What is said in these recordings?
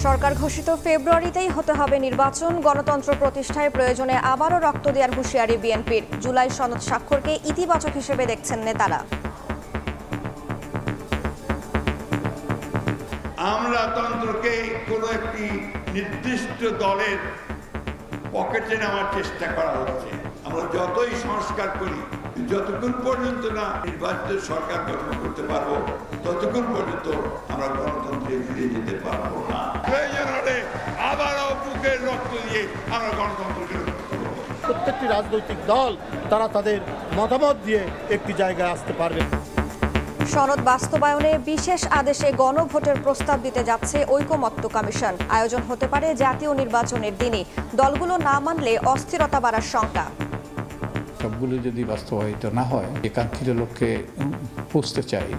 সরকার ঘোষিত ফেব্রুয়ারিতেই হতে হবে নির্বাচন। গণতন্ত্র প্রতিষ্ঠায় প্রয়োজনে আবারও রক্ত দেওয়ার হুঁশিয়ারি বিএনপির। জুলাই সনদ স্বাক্ষরকে ইতিবাচক হিসেবে দেখছেন নেতারা। আমলাতন্ত্রকে কোনো একটি নির্দিষ্ট দলের পকেটে নেওয়ার চেষ্টা করা হচ্ছে। আমরা যতই সংস্কার করি, যতক্ষণ পর্যন্ত না নির্বাচিত সরকার গঠন করতে পারবো, ততক্ষণ পর্যন্ত আমরা গণতন্ত্রে ফিরে যেতে পারবো না। প্রয়োজন হলে আবারও বুকের রক্ত দিয়ে আমরা গণতন্ত্রকে প্রত্যেকটি রাজনৈতিক দল তারা তাদের মতামত দিয়ে একটি জায়গায় আসতে পারবে। সনদ বাস্তবায়নে বিশেষ আদেশে গণভোটের প্রস্তাব দিতে যাচ্ছে ঐকমত্য কমিশন। আয়োজন হতে পারে জাতীয় নির্বাচনের দিনই। দলগুলো না মানলে অস্থিরতা বাড়ার শঙ্কা। সবগুলো যদি বাস্তবায়িত না হয়, একাঙ্ক্ষিত লক্ষ্যে পৌঁছতে চাই,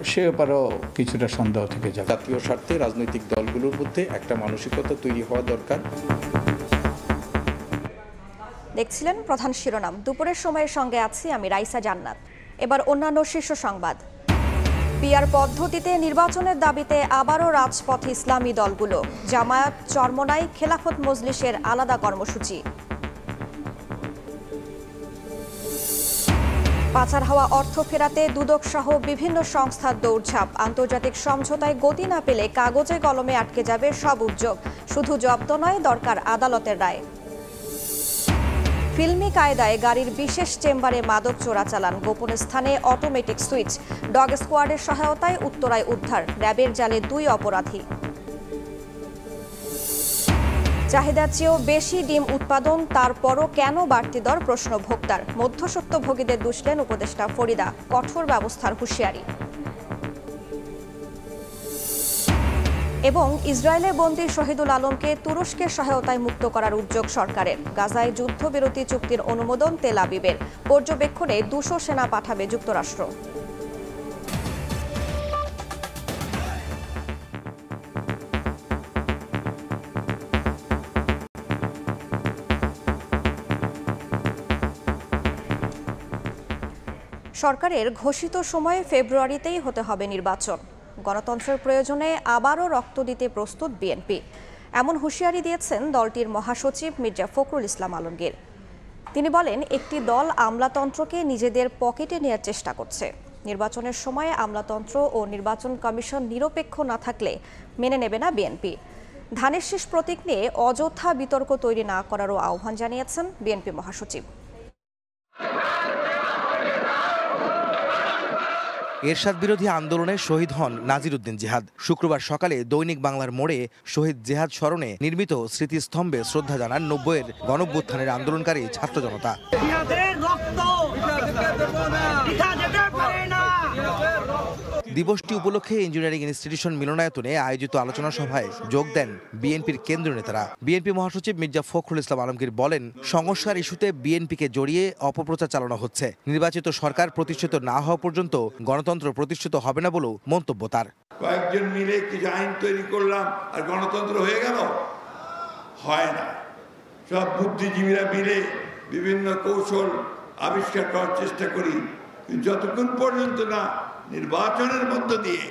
সে ব্যাপারেও কিছুটা সন্দেহ থেকে যাবে। জাতীয় স্বার্থে রাজনৈতিক দলগুলোর মধ্যে একটা মানসিকতা তৈরি হওয়া দরকার। দেখছিলেন প্রধান শিরোনাম। দুপুরের সময়ের সঙ্গে আছি আমি রাইসা জান্নাত। এবার অন্যান্য শীর্ষ সংবাদ। পিআর পদ্ধতিতে নির্বাচনের দাবিতে আবারও রাজপথে ইসলামী দলগুলো। জামায়াত, চরমোনাই, খেলাফত মজলিসের আলাদা কর্মসূচি। পাচার হওয়া অর্থ ফেরাতে দুদক সহ বিভিন্ন সংস্থার দৌড়ঝাঁপ। আন্তর্জাতিক সমঝোতায় গতি না পেলে কাগজে কলমে আটকে যাবে সব উদ্যোগ। শুধু জব্দ নয়, দরকার আদালতের রায়। ফিল্মি কায়দায় গাড়ির বিশেষ চেম্বারে মাদক চোরাচালান। গোপন স্থানে অটোমেটিক সুইচ। ডগ স্কোয়াডের সহায়তায় উত্তরায় উদ্ধার। র্যাবের জালে 2 অপরাধী। চাহিদার চেয়েও বেশি ডিম উৎপাদন, তারপরও কেন বাড়তি দর, প্রশ্ন ভোক্তার। মধ্যস্বত্বভোগীদের দুষলেন উপদেষ্টা ফরিদা। কঠোর ব্যবস্থার হুঁশিয়ারি। এবং ইসরায়েলের বন্দী শহীদুল আলমকে তুরস্কের সহায়তায় মুক্ত করার উদ্যোগ সরকারের। গাজায় যুদ্ধবিরতি চুক্তির অনুমোদন তেল আবিবের। পর্যবেক্ষণে 200 সেনা পাঠাবে যুক্তরাষ্ট্র। সরকারের ঘোষিত সময়ে ফেব্রুয়ারিতেই হতে হবে নির্বাচন। গণতন্ত্রের প্রয়োজনে আবারও রক্ত দিতে প্রস্তুত বিএনপি, এমন হুঁশিয়ারি দিয়েছেন দলটির মহাসচিব মির্জা ফখরুল ইসলাম আলমগীর। তিনি বলেন, একটি দল আমলাতন্ত্রকে নিজেদের পকেটে নেওয়ার চেষ্টা করছে। নির্বাচনের সময় আমলাতন্ত্র ও নির্বাচন কমিশন নিরপেক্ষ না থাকলে মেনে নেবে না বিএনপি। ধানের শীষ প্রতীক নিয়ে অযথা বিতর্ক তৈরি না করারও আহ্বান জানিয়েছেন বিএনপি মহাসচিব। এরশাদ বিরোধী আন্দোলনে শহীদ হন নাজির উদ্দিন জিহাদ। শুক্রবার সকালে দৈনিক বাংলার মোড়ে শহীদ জিহাদ স্মরণে নির্মিত স্মৃতিস্তম্ভে শ্রদ্ধা জানান 90-এর গণঅভ্যুত্থানের আন্দোলনকারী ছাত্র জনতা। দিবসটি উপলক্ষে ইঞ্জিনিয়ারিং ইনস্টিটিউশন মিলনায়তনে আয়োজিত আলোচনা সভায় যোগ দেন বিএনপির কেন্দ্রীয় নেতারা। বিএনপি মহাসচিব মির্জা ফখরুল ইসলাম আলমগীর বলেন, সংস্কার ইস্যুতে বিএনপিকে জড়িয়ে অপপ্রচার চালানো হচ্ছে। নির্বাচিত সরকার প্রতিষ্ঠিত না হওয়া পর্যন্ত গণতন্ত্র প্রতিষ্ঠিত হবে না বলেও মন্তব্য তার। কয়েকজন মিলে কিছু আইন তৈরি করলাম আর গণতন্ত্র হয়ে গেল? হয় না। সব বুদ্ধিজীবীরা মিলে বিভিন্ন কৌশল আবিষ্কার করার চেষ্টা করি, যতক্ষণ পর্যন্ত না নির্বাচনের মধ্য দিয়ে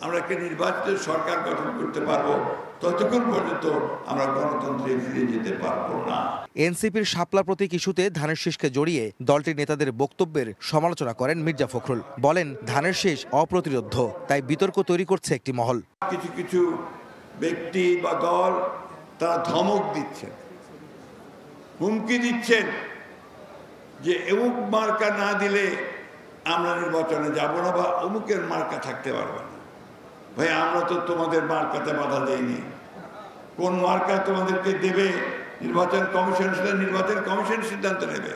আমরা একটা নির্বাচিত সরকার গঠন করতে পারবো, ততক্ষণ পর্যন্ত আমরা গণতন্ত্রে ফিরে যেতে পারবো না। এনসিপির শাপলা প্রতীক ইস্যুতে ধানের শীষকে জড়িয়ে দলটির নেতাদের বক্তব্যের সমালোচনা করেন মির্জা ফখরুল। বলেন, ধানের শীষ অপ্রতিরোধ্য, তাই বিতর্ক তৈরি করছে একটি মহল। কিছু কিছু ব্যক্তি বা দল তারা ধমক দিচ্ছেন, হুমকি দিচ্ছেন যে অমুক মার্কা না দিলে আমরা নির্বাচনে যাব না, বা অমুকের মার্কা থাকতে পারবে না। ভাই, আমরা তো তোমাদের মার্কাতে বাধা দেইনি। কোন মার্কা তোমাদেরকে দেবে নির্বাচন কমিশন, সেটা নির্বাচন কমিশন সিদ্ধান্ত নেবে।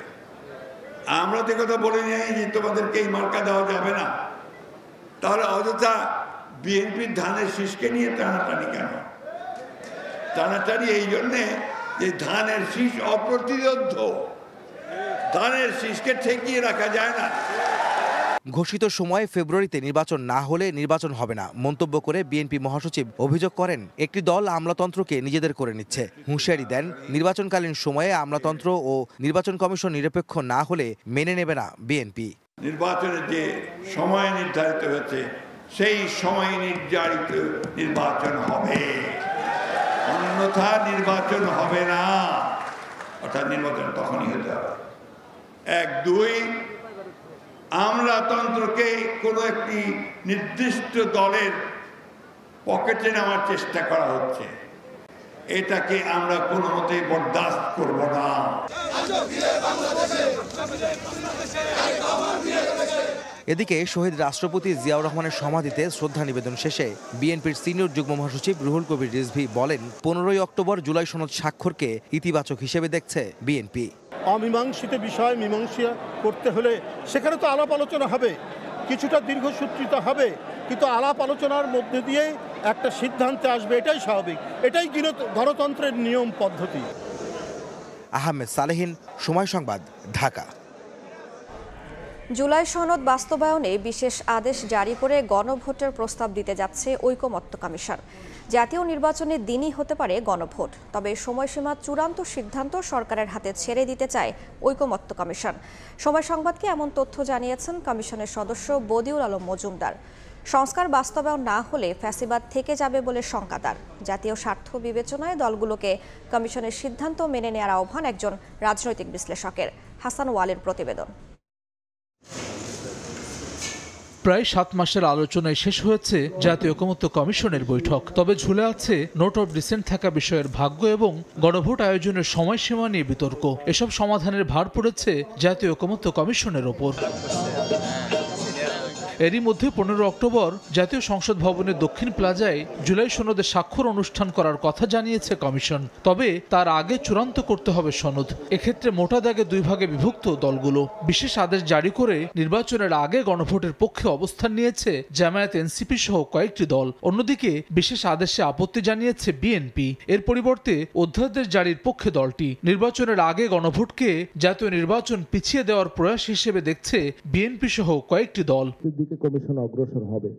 আমরা তো কথা বলে নিই যে তোমাদেরকে এই মার্কা দেওয়া যাবে না। তাহলে অযথা বিএনপির ধানের শীষকে নিয়ে টানাটানি কেন? টানাটানি এই জন্যে যে ধানের শীষ অপ্রতিরোধ্য, ধানের শীষকে ঠেকিয়ে রাখা যায় না। ঘোষিত সময়ে ফেব্রুয়ারিতে নির্বাচন না হলে নির্বাচন হবে না মন্তব্য করে বিএনপি মহাসচিব অভিযোগ করেন, একটি দল আমলাতন্ত্রকে নিজেদের করে নিচ্ছে। হুঁশিয়ারি দেন, নির্বাচনকালীন সময়ে আমলাতন্ত্র ও নির্বাচন কমিশন নিরপেক্ষ না হলে মেনে নেবে না বিএনপি। নির্বাচনের যে সময় নির্ধারিত হয়েছে, সেই সময় নির্ধারিত নির্বাচন হবে। অযথা নির্বাচন হবে না, অর্থাৎ নির্বাচন তখনই হতে হবে। 1, 2 আমলাতন্ত্রকে কোনো একটি নির্দিষ্ট দলের পকেটে নেওয়ার চেষ্টা করা হচ্ছে, এটাকে আমরা কোনো মতেই বরদাস্ত করব না। এদিকে শহীদ রাষ্ট্রপতি জিয়াউর রহমানের সমাধিতে শ্রদ্ধা নিবেদন শেষে বিএনপির সিনিয়র যুগ্ম মহাসচিব রুহুল কবির রিজভী বলেন, 15 অক্টোবর জুলাই সনদ স্বাক্ষরকে ইতিবাচক হিসেবে দেখছে বিএনপি। অমীমাংসিত বিষয় মীমাংসা করতে হলে সেখানে তো আলাপ আলোচনা হবে, কিছুটা দীর্ঘসূত্রিত হবে, কিন্তু আলাপ আলোচনার মধ্যে দিয়ে একটা সিদ্ধান্তে আসবে, এটাই স্বাভাবিক, এটাই গণতন্ত্রের নিয়ম পদ্ধতি। আহমেদ সালেহীন, সময় সংবাদ, ঢাকা। জুলাই সনদ বাস্তবায়নে বিশেষ আদেশ জারি করে গণভোটের প্রস্তাব দিতে যাচ্ছে ঐকমত্য কমিশন। জাতীয় নির্বাচনের দিনই হতে পারে গণভোট, তবে সময়সীমা চূড়ান্ত সিদ্ধান্ত সরকারের হাতে ছেড়ে দিতে চায় ঐকমত্য কমিশন। সময় সংবাদকে এমন তথ্য জানিয়েছেন কমিশনের সদস্য বদিউল আলম মজুমদার। সংস্কার বাস্তবায়ন না হলে ফ্যাসিবাদ থেকে যাবে বলে শঙ্কা তার। জাতীয় স্বার্থ বিবেচনায় দলগুলোকে কমিশনের সিদ্ধান্ত মেনে নেওয়ার আহ্বান একজন রাজনৈতিক বিশ্লেষকের। হাসান ওয়ালির প্রতিবেদন। প্রায় 7 মাসের আলোচনায় শেষ হয়েছে জাতীয় ঐকমত্য কমিশনের বৈঠক, তবে ঝুলে আছে নোট অফ ডিসেন্ট থাকা বিষয়ের ভাগ্য এবং গণভোট আয়োজনের সময়সীমা নিয়ে বিতর্ক। এসব সমাধানের ভার পড়েছে জাতীয় ঐকমত্য কমিশনের ওপর। এরই মধ্যে 15 অক্টোবর জাতীয় সংসদ ভবনের দক্ষিণ প্লাজায় জুলাই সনদে স্বাক্ষর অনুষ্ঠান করার কথা জানিয়েছে কমিশন, তবে তার আগে চূড়ান্ত করতে হবে সনদ। এক্ষেত্রে মোটা দাগে 2 ভাগে বিভক্ত দলগুলো। বিশেষ আদেশ জারি করে নির্বাচনের আগে গণভোটের পক্ষে অবস্থান নিয়েছে জামায়াত, এনসিপি সহ কয়েকটি দল। অন্যদিকে বিশেষ আদেশে আপত্তি জানিয়েছে বিএনপি। এর পরিবর্তে অধ্যাদেশ জারির পক্ষে দলটি। নির্বাচনের আগে গণভোটকে জাতীয় নির্বাচন পিছিয়ে দেওয়ার প্রয়াস হিসেবে দেখছে বিএনপি সহ কয়েকটি দল। কমিশন অগ্রসর হবে।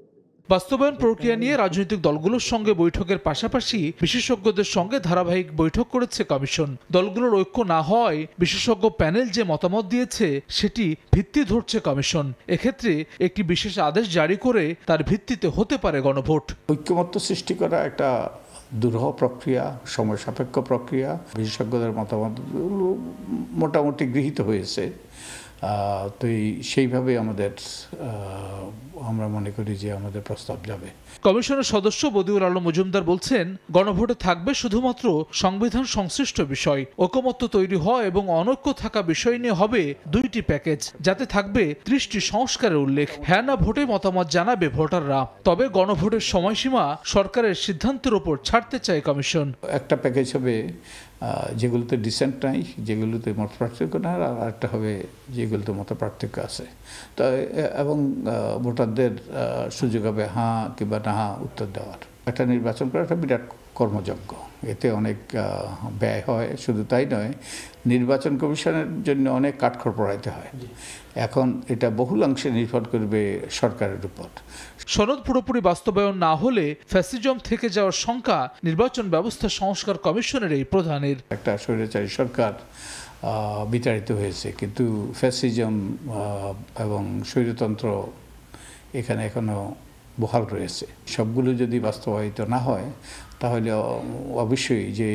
বাস্তবায়ন প্রক্রিয়া নিয়ে রাজনৈতিক দলগুলোর সঙ্গে বৈঠকের পাশাপাশি বিশেষজ্ঞদের সঙ্গে ধারাবাহিক বৈঠক করেছে কমিশন। দলগুলোর ঐক্য না হওয়ায় বিশেষজ্ঞ প্যানেল যে মতামত দিয়েছে সেটি ভিত্তি ধরছে কমিশন। এক্ষেত্রে একটি বিশেষ আদেশ জারি করে তার ভিত্তিতে হতে পারে গণভোট। ঐক্যমত্য সৃষ্টি করা একটা দুরূহ প্রক্রিয়া, সময় সাপেক্ষ প্রক্রিয়া। বিশেষজ্ঞদের মতামত মোটামুটি গৃহীত হয়েছে, তো সেইভাবে আমরা মনে করি যে আমাদের প্রস্তাব যাবে। কমিশনের সদস্য বদিউল আলম মজুমদার বলছেন, গণভোটে থাকবে শুধুমাত্র সংবিধান সংশ্লিষ্ট বিষয়। ঐকমত্য তৈরি হওয়া এবং অনৈক্য থাকা বিষয় নিয়ে হবে 2টি প্যাকেজ, যাতে থাকবে 30টি সংস্কারের উল্লেখ। হ্যাঁ না ভোটে মতামত জানাবে ভোটাররা, তবে গণভোটের সময়সীমা সরকারের সিদ্ধান্তের উপর ছাড়তে চায় কমিশন। একটা প্যাকেজ হবে যেগুলোতে ডিসেন্ট নাই, যেগুলোতে মত পার্থক্য না, আর একটা হবে যেগুলোতে মত পার্থক্য আছে। তো এবং ভোটারদের সুযোগ হবে হ্যাঁ কিংবা না উত্তর দেওয়ার। একটা নির্বাচন করা একটা বিরাট কর্মযজ্ঞ, এতে অনেক ব্যয় হয়। শুধু তাই নয়, নির্বাচন কমিশনের জন্য অনেক কাঠখড় পোড়াইতে হয়। এখন এটা বহুলাংশে নির্ভর করবে সরকারের উপর। সনদ পুরোপুরি বাস্তবায়ন না হলে ফ্যাসিজম থেকে যাওয়ার শঙ্কা নির্বাচন ব্যবস্থা সংস্কার কমিশনের এই প্রধানের। একটা স্বৈরাচারী সরকার বিতাড়িত হয়েছে, কিন্তু ফ্যাসিজম এবং স্বৈরতন্ত্র এখানে এখনো বহাল রয়েছে। সবগুলো যদি বাস্তবায়িত না হয় তাহলে অবশ্যই যে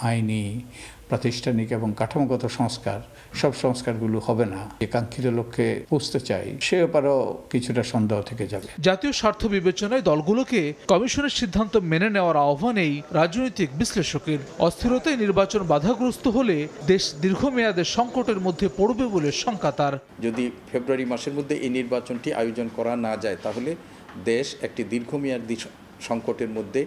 আইনি, প্রাতিষ্ঠানিক এবং কাঠামোগত সংস্কার, সব সংস্কারগুলো হবে না। যে কাঙ্ক্ষিত লক্ষ্যে পৌঁছতে চাই সে ব্যাপারেও কিছুটা সন্দেহ থেকে যাবে। জাতীয় স্বার্থ বিবেচনায় দলগুলোকে কমিশনের সিদ্ধান্ত মেনে নেওয়ার আহ্বান এই রাজনৈতিক বিশ্লেষকের। অস্থিরতায় নির্বাচন বাধাগ্রস্ত হলে দেশ দীর্ঘমেয়াদের সংকটের মধ্যে পড়বে বলে শঙ্কা তার। যদি ফেব্রুয়ারি মাসের মধ্যে এই নির্বাচনটি আয়োজন করা না যায় তাহলে দেশ একটি দীর্ঘমেয়াদী সংকটের মধ্যে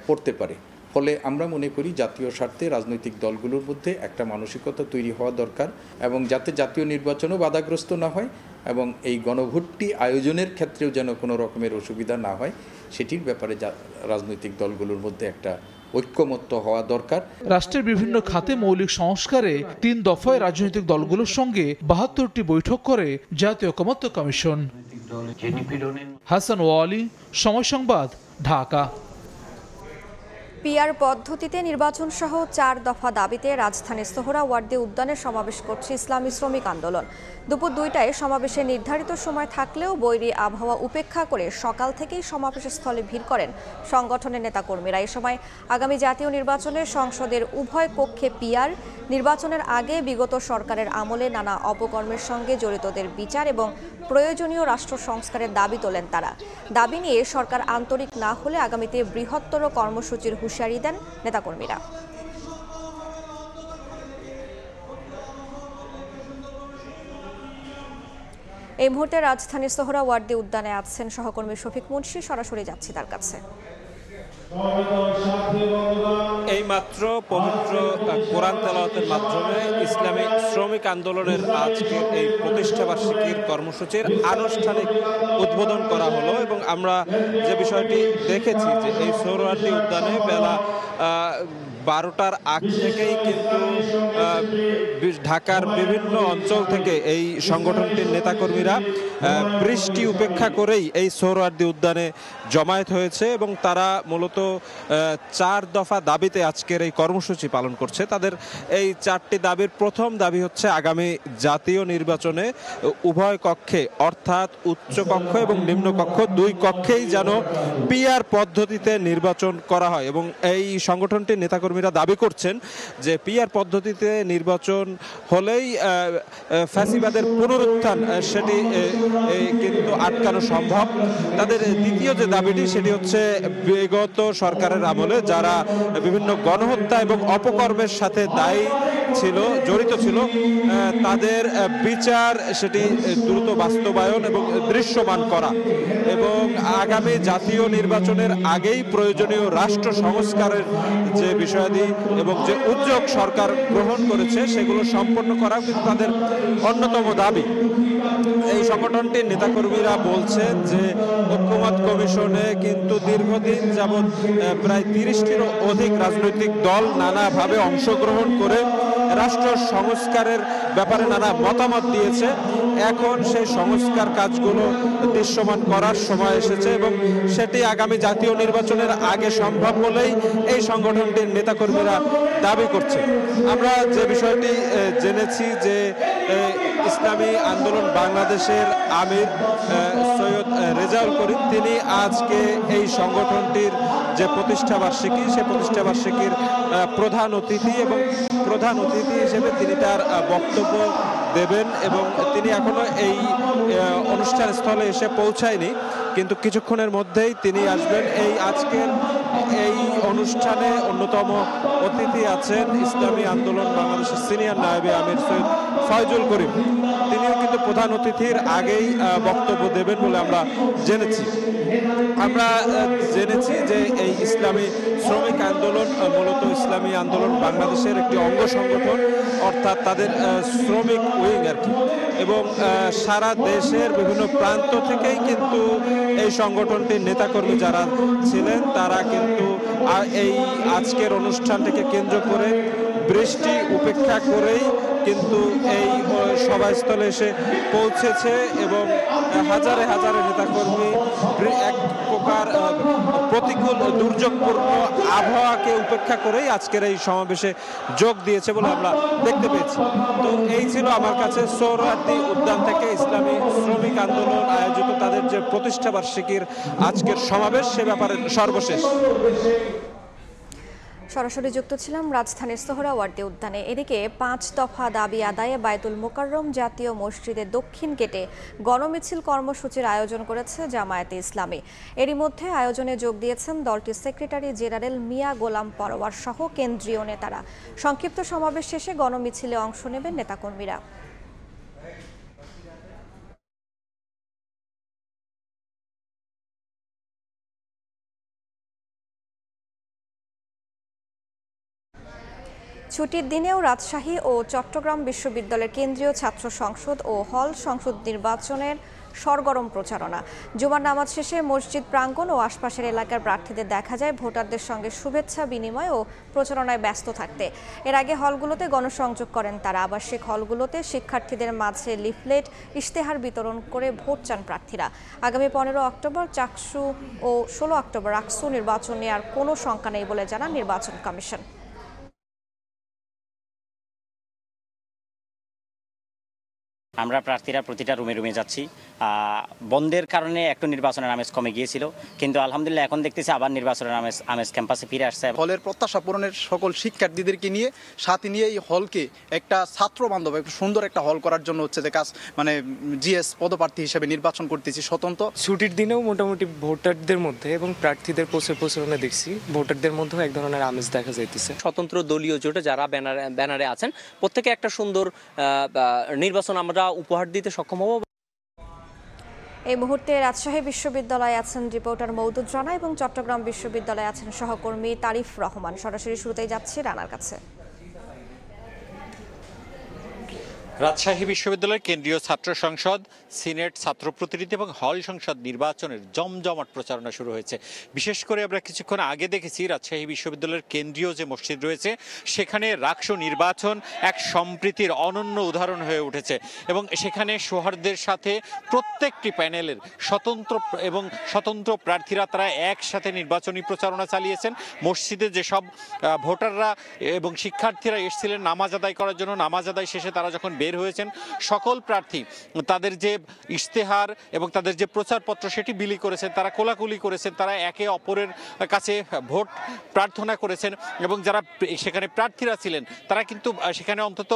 পড়তে পারে। ফলে আমরা মনে করি জাতীয় স্বার্থে রাজনৈতিক দলগুলোর মধ্যে একটা মানসিকতা তৈরি হওয়া দরকার, এবং যাতে জাতীয় নির্বাচনও বাধাগ্রস্ত না হয় এবং এই গণভোটটি আয়োজনের ক্ষেত্রেও যেন কোনো রকমের অসুবিধা না হয়, সেটির ব্যাপারে রাজনৈতিক দলগুলোর মধ্যে একটা ঐক্যমত্য হওয়া দরকার। রাষ্ট্রের বিভিন্ন খাতে মৌলিক সংস্কারে 3 দফায় রাজনৈতিক দলগুলোর সঙ্গে 72টি বৈঠক করে জাতীয় ঐকমত্য কমিশন। হাসান ওয়ালি, সময় সংবাদ, ঢাকা। পিআর পদ্ধতিতে নির্বাচন সহ 4 দফা দাবিতে রাজধানীর সোহরাওয়ার্দী উদ্যানে সমাবেশ করছে ইসলামী শ্রমিক আন্দোলন। দুপুর 2টায় সমাবেশের নির্ধারিত সময় থাকলেও বৈরী আবহাওয়া উপেক্ষা করে সকাল থেকেই সমাবেশস্থলে ভিড় করেন সংগঠনের নেতাকর্মীরা। এ সময় আগামী জাতীয় নির্বাচনে সংসদের উভয় কক্ষে পিআর, নির্বাচনের আগে বিগত সরকারের আমলে নানা অপকর্মের সঙ্গে জড়িতদের বিচার এবং প্রয়োজনীয় রাষ্ট্র সংস্কারের দাবি তোলেন তারা। দাবি নিয়ে সরকার আন্তরিক না হলে আগামীতে বৃহত্তর কর্মসূচির হুঁশিয়ারি দেন নেতাকর্মীরা। এই মুহূর্তে রাজধানীর সোহরাওয়ার্দী উদ্যানে আছেন সহকর্মী শফিক মুন্সি, সরাসরি যাচ্ছি তার কাছে। এই মাত্র পবিত্র কোরআন তেলাওয়াতের মাধ্যমে ইসলামী শ্রমিক আন্দোলনের আজকের এই প্রতিষ্ঠাবার্ষিকীর কর্মসূচির আনুষ্ঠানিক উদ্বোধন করা হলো এবং আমরা যে বিষয়টি দেখেছি যে এই সোহরাওয়ার্দী উদ্যানে বেলা 12টার আগ থেকেই কিন্তু ঢাকার বিভিন্ন অঞ্চল থেকে এই সংগঠনটির নেতাকর্মীরা বৃষ্টি উপেক্ষা করেই এই সোহরাওয়ার্দী উদ্যানে জমায়েত হয়েছে এবং তারা মূলত 4 দফা দাবিতে আজকের এই কর্মসূচি পালন করছে। তাদের এই 4টি দাবির প্রথম দাবি হচ্ছে আগামী জাতীয় নির্বাচনে উভয় কক্ষে অর্থাৎ উচ্চ কক্ষ এবং নিম্ন কক্ষ 2 কক্ষেই যেন পিআর পদ্ধতিতে নির্বাচন করা হয় এবং এই সংগঠনটির নেতাকর্মীরা দাবি করছেন যে পিআর পদ্ধতিতে নির্বাচন হলেই ফ্যাসিবাদের পুনরুত্থান সেটি কিন্তু আটকানো সম্ভব। তাদের দ্বিতীয় যে দাবিটি সেটি হচ্ছে বিগত সরকারের আমলে যারা বিভিন্ন গণহত্যা এবং অপকর্মের সাথে দায়ী ছিল, জড়িত ছিল, তাদের বিচার সেটি দ্রুত বাস্তবায়ন এবং দৃশ্যমান করা এবং আগামী জাতীয় নির্বাচনের আগেই প্রয়োজনীয় রাষ্ট্র সংস্কারের যে বিষয়াদি এবং যে উদ্যোগ সরকার গ্রহণ করেছে সেগুলো সম্পন্ন করা কিন্তু তাদের অন্যতম দাবি। এই সংগঠনটির নেতাকর্মীরা বলছেন যে ঐক্যমত কমিশনে কিন্তু দীর্ঘদিন যাবৎ প্রায় 30টিরও অধিক রাজনৈতিক দল নানাভাবে অংশগ্রহণ করে রাষ্ট্র সংস্কারের ব্যাপারে নানা মতামত দিয়েছে। এখন সেই সংস্কার কাজগুলো দৃশ্যমান করার সময় এসেছে এবং সেটি আগামী জাতীয় নির্বাচনের আগে সম্ভব বলেই এই সংগঠনটির নেতাকর্মীরা দাবি করছে। আমরা যে বিষয়টি জেনেছি যে ইসলামী আন্দোলন বাংলাদেশের আমির সৈয়দ রেজাউল করিম তিনি আজকে এই সংগঠনটির যে প্রতিষ্ঠাবার্ষিকী সেই প্রতিষ্ঠাবার্ষিকীর প্রধান অতিথি এবং প্রধান অতিথি হিসেবে তিনি তার বক্তব্য দেবেন এবং তিনি এখনো এই অনুষ্ঠান স্থলে এসে পৌঁছায়নি, কিন্তু কিছুক্ষণের মধ্যেই তিনি আসবেন। এই আজকের এই অনুষ্ঠানে অন্যতম অতিথি আছেন ইসলামী আন্দোলন বাংলাদেশের সিনিয়র নায়েবে আমির সৈয়দ ফয়জুল করিম, তিনিও কিন্তু প্রধান অতিথির আগেই বক্তব্য দেবেন বলে আমরা জেনেছি। আমরা জেনেছি যে এই ইসলামী শ্রমিক আন্দোলন মূলত ইসলামী আন্দোলন বাংলাদেশের একটি অঙ্গ সংগঠন, অর্থাৎ তাদের শ্রমিক উইং আর কি, এবং সারা দেশের বিভিন্ন প্রান্ত থেকেই কিন্তু এই সংগঠনটির নেতাকর্মী যারা ছিলেন তারা কিন্তু এই আজকের অনুষ্ঠানটিকে কেন্দ্র করে বৃষ্টি উপেক্ষা করেই কিন্তু এই সভাস্থলে এসে পৌঁছেছে এবং হাজারে হাজারে নেতাকর্মী এক প্রকার প্রতিকূল দুর্যোগপূর্ণ আবহাওয়াকে উপেক্ষা করেই আজকের এই সমাবেশে যোগ দিয়েছে বলে আমরা দেখতে পেয়েছি। তো এই ছিল আমার কাছে সোহরাওয়ার্দী উদ্যান থেকে ইসলামী শ্রমিক আন্দোলন আয়োজিত তাদের যে প্রতিষ্ঠাবার্ষিকীর আজকের সমাবেশ সে ব্যাপারে সর্বশেষ। সরাসরি যুক্ত ছিলাম রাজধানীর সোহরাওয়ার্দী উদ্যানে। এদিকে 5 দফা দাবি আদায়ে বায়তুল মোকাররম জাতীয় মসজিদের দক্ষিণ গেটে গণমিছিল কর্মসূচির আয়োজন করেছে জামায়াতে ইসলামী। এরই মধ্যে আয়োজনে যোগ দিয়েছেন দলটির সেক্রেটারি জেনারেল মিয়া গোলাম পরোয়ার সহ কেন্দ্রীয় নেতারা। সংক্ষিপ্ত সমাবেশ শেষে গণমিছিলে অংশ নেবেন নেতাকর্মীরা। ছুটির দিনেও রাজশাহী ও চট্টগ্রাম বিশ্ববিদ্যালয়ের কেন্দ্রীয় ছাত্র সংসদ ও হল সংসদ নির্বাচনের সরগরম প্রচারণা। জুমার নামাজ শেষে মসজিদ প্রাঙ্গণ ও আশপাশের এলাকার প্রার্থীদের দেখা যায় ভোটারদের সঙ্গে শুভেচ্ছা বিনিময় ও প্রচারণায় ব্যস্ত থাকতে। এর আগে হলগুলোতে গণসংযোগ করেন তারা। আবাসিক হলগুলোতে শিক্ষার্থীদের মাঝে লিফলেট, ইশতেহার বিতরণ করে ভোট চান প্রার্থীরা। আগামী 15 অক্টোবর চাকসু ও 16 অক্টোবর আকসু নির্বাচন নিয়ে আর কোনো শঙ্কা নেই বলে জানান নির্বাচন কমিশন। আমরা প্রার্থীরা প্রতিটা রুমে রুমে যাচ্ছি। বন্ধের কারণে একটু নির্বাচনের আমেজ কমে গিয়েছিল, কিন্তু আলহামদুলিল্লাহ এখন দেখতেছি আবার নির্বাচনের আমেজ ক্যাম্পাসে ফিরে আসছে। হলের প্রত্যাশা পূরণের সকল শিক্ষার্থীদেরকে নিয়ে সাথে নিয়ে এই হলকে একটা ছাত্র বান্ধব, একটা সুন্দর একটা হল করার জন্য হচ্ছে যে কাজ মানে জিএস পদপ্রার্থী হিসেবে নির্বাচন করতেছি স্বতন্ত্র। ছুটির দিনেও মোটামুটি ভোটারদের মধ্যে এবং প্রার্থীদের প্রচারণা দেখছি ভোটারদের মধ্যেও এক ধরনের আমেজ দেখা যাইতেছে। স্বতন্ত্র দলীয় জোটে যারা ব্যানারে আছেন প্রত্যেকে একটা সুন্দর নির্বাচন আমরা উপহার দিতে সক্ষম হব। এই মুহূর্তে রাজশাহী বিশ্ববিদ্যালয়ে আছেন রিপোর্টার মওদুদ রানা এবং চট্টগ্রাম বিশ্ববিদ্যালয়ে আছেন সহকর্মী তারিফ রহমান। সরাসরি শুরুতেই যাচ্ছি রানার কাছে। রাজশাহী বিশ্ববিদ্যালয়ের কেন্দ্রীয় ছাত্র সংসদ, সিনেট, ছাত্র প্রতিনিধি এবং হল সংসদ নির্বাচনের জমজমাট প্রচারণা শুরু হয়েছে। বিশেষ করে আমরা কিছুক্ষণ আগে দেখেছি রাজশাহী বিশ্ববিদ্যালয়ের কেন্দ্রীয় যে মসজিদ রয়েছে সেখানে রাকসু নির্বাচন এক সম্প্রীতির অনন্য উদাহরণ হয়ে উঠেছে এবং সেখানে সৌহার্দ্যের সাথে প্রত্যেকটি প্যানেলের স্বতন্ত্র প্রার্থীরা তারা একসাথে নির্বাচনী প্রচারণা চালিয়েছেন। মসজিদে যেসব ভোটাররা এবং শিক্ষার্থীরা এসেছিলেন নামাজ আদায় করার জন্য, নামাজ আদায় শেষে তারা যখন বের হয়েছেন সকল প্রার্থী তাদের যে ইশতেহার এবং তাদের যে প্রচারপত্র সেটি বিলি করেছেন, তারা কোলাকুলি করেছেন, তারা একে অপরের কাছে ভোট প্রার্থনা করেছেন এবং যারা সেখানে প্রার্থীরা ছিলেন তারা কিন্তু সেখানে অন্তত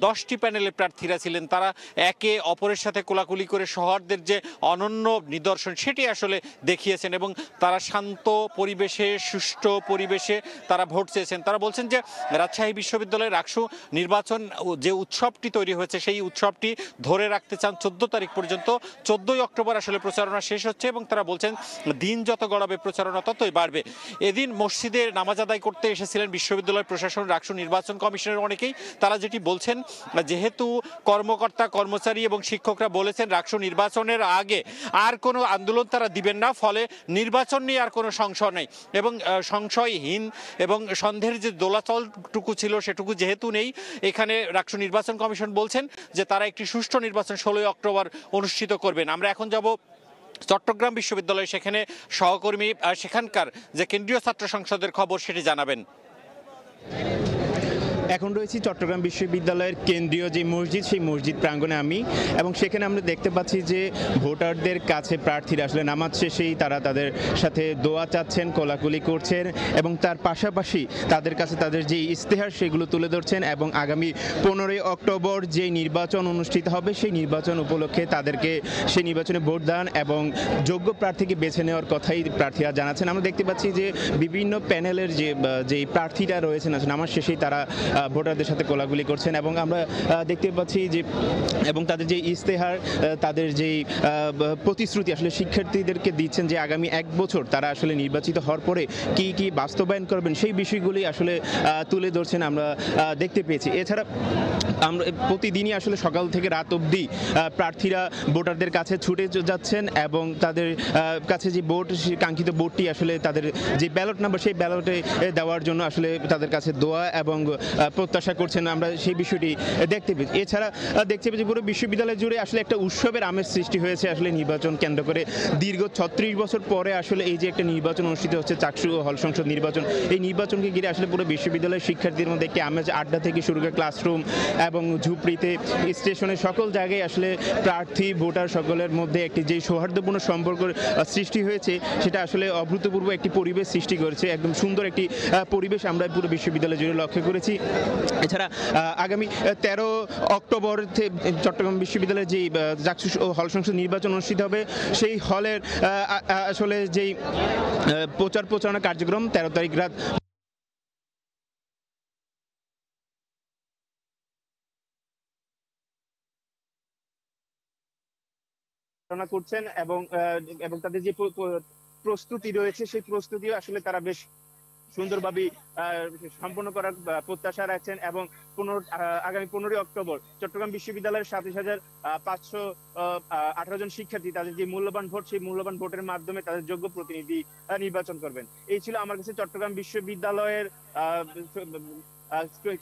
10টি প্যানেলের প্রার্থীরা ছিলেন, তারা একে অপরের সাথে কোলাকুলি করে সৌহার্দ্যের যে অনন্য নিদর্শন সেটি আসলে দেখিয়েছেন এবং তারা শান্ত পরিবেশে, সুষ্ঠু পরিবেশে তারা ভোট চেয়েছেন। তারা বলছেন যে রাজশাহী বিশ্ববিদ্যালয়ের রাকসু নির্বাচন যে উৎসবটি তৈরি হয়েছে সেই উৎসবটি ধরে রাখতে চান 14 তারিখ পর্যন্ত। 14 অক্টোবর আসলে প্রচারণা শেষ হচ্ছে এবং তারা বলছেন দিন যত গড়াবে প্রচারণা ততই বাড়বে। এদিন মসজিদে নামাজ আদায় করতে এসেছিলেন বিশ্ববিদ্যালয় প্রশাসন, রাকসু নির্বাচন কমিশনের অনেকেই। তারা যেটি বলছেন, যেহেতু কর্মকর্তা, কর্মচারী এবং শিক্ষকরা বলেছেন রাকসু নির্বাচনের আগে আর কোনো আন্দোলন তারা দিবেন না, ফলে নির্বাচন নিয়ে আর কোনো সংশয় নেই এবং সংশয়হীন এবং সন্দেহের যে দোলাচলটুকু ছিল সেটুকু যেহেতু নেই, এখানে রাকসু নির্বাচন কমিশন বলছেন যে তারা একটি সুষ্ঠু নির্বাচন 16 অক্টোবর অনুষ্ঠিত করবেন। আমরা এখন যাব চট্টগ্রাম বিশ্ববিদ্যালয়ে, সেখানে সহকর্মী সেখানকার যে কেন্দ্রীয় ছাত্র সংসদের খবর সেটি জানাবেন। এখন রয়েছি চট্টগ্রাম বিশ্ববিদ্যালয়ের কেন্দ্রীয় যে মসজিদ সেই মসজিদ প্রাঙ্গণে আমি, এবং সেখানে আমরা দেখতে পাচ্ছি যে ভোটারদের কাছে প্রার্থীরা আসলে নামাজ শেষেই তারা তাদের সাথে দোয়া চাচ্ছেন, কোলাকুলি করছেন এবং তার পাশাপাশি তাদের কাছে তাদের যে ইশতেহার সেগুলো তুলে ধরছেন এবং আগামী 15 অক্টোবর যে নির্বাচন অনুষ্ঠিত হবে সেই নির্বাচন উপলক্ষে তাদেরকে সেই নির্বাচনে ভোটদান এবং যোগ্য প্রার্থীকে বেছে নেওয়ার কথাই প্রার্থীরা জানাচ্ছেন। আমরা দেখতে পাচ্ছি যে বিভিন্ন প্যানেলের যে প্রার্থীরা রয়েছেন নামাজ শেষেই তারা ভোটারদের সাথে কোলাগুলি করছেন এবং আমরা দেখতে পাচ্ছি যে এবং তাদের যে ইশতেহার, তাদের যেই প্রতিশ্রুতি আসলে শিক্ষার্থীদেরকে দিচ্ছেন যে আগামী 1 বছর তারা আসলে নির্বাচিত হওয়ার পরে কি কি বাস্তবায়ন করবেন সেই বিষয়গুলি আসলে তুলে ধরছেন আমরা দেখতে পেয়েছি। এছাড়া আমরা প্রতিদিনই আসলে সকাল থেকে রাত অবধি প্রার্থীরা ভোটারদের কাছে ছুটে যাচ্ছেন এবং তাদের কাছে যে কাঙ্ক্ষিত ভোটটি আসলে তাদের যে ব্যালট নাম্বার সেই ব্যালটে দেওয়ার জন্য আসলে তাদের কাছে দোয়া এবং প্রত্যাশা করছেন, আমরা সেই বিষয়টি দেখতে পেয়েছি। এছাড়া দেখতে পেয়েছি পুরো বিশ্ববিদ্যালয় জুড়ে আসলে একটা উৎসবের আমেজ সৃষ্টি হয়েছে আসলে নির্বাচন কেন্দ্র করে। দীর্ঘ 36 বছর পরে আসলে এই যে একটা নির্বাচন অনুষ্ঠিত হচ্ছে চাকসু ও হল সংসদ নির্বাচন, এই নির্বাচনকে ঘিরে আসলে পুরো বিশ্ববিদ্যালয়ের শিক্ষার্থীদের মধ্যে একটি আমেজ, আড্ডা থেকে শুরু করে ক্লাসরুম এবং ঝুপড়িতে, স্টেশনের সকল জায়গায় আসলে প্রার্থী ভোটার সকলের মধ্যে একটি যে সৌহার্দ্যপূর্ণ সম্পর্ক সৃষ্টি হয়েছে সেটা আসলে অভূতপূর্ব একটি পরিবেশ সৃষ্টি করেছে। একদম সুন্দর একটি পরিবেশ আমরা পুরো বিশ্ববিদ্যালয় জুড়ে লক্ষ্য করেছি। এছাড়া আগামী 13 অক্টোবর চট্টগ্রাম বিশ্ববিদ্যালয়ের যেই চাকসু ও হল সংসদ নির্বাচন অনুষ্ঠিত হবে সেই হলের আসলে যেই প্রচারণা কার্যক্রম 13 তারিখ রাত করছেন এবং তাদের যে প্রস্তুতি রয়েছে সেই প্রস্তুতিও আসলে তারা বেশ সুন্দরভাবে সম্পন্ন করার প্রত্যাশা রাখছেন এবং আগামী 15 অক্টোবর চট্টগ্রাম বিশ্ববিদ্যালয়ের 27,518 জন শিক্ষার্থী তাদের যে মূল্যবান ভোট, সেই মূল্যবান ভোটের মাধ্যমে তাদের যোগ্য প্রতিনিধি নির্বাচন করবেন। এই ছিল আমার কাছে চট্টগ্রাম বিশ্ববিদ্যালয়ের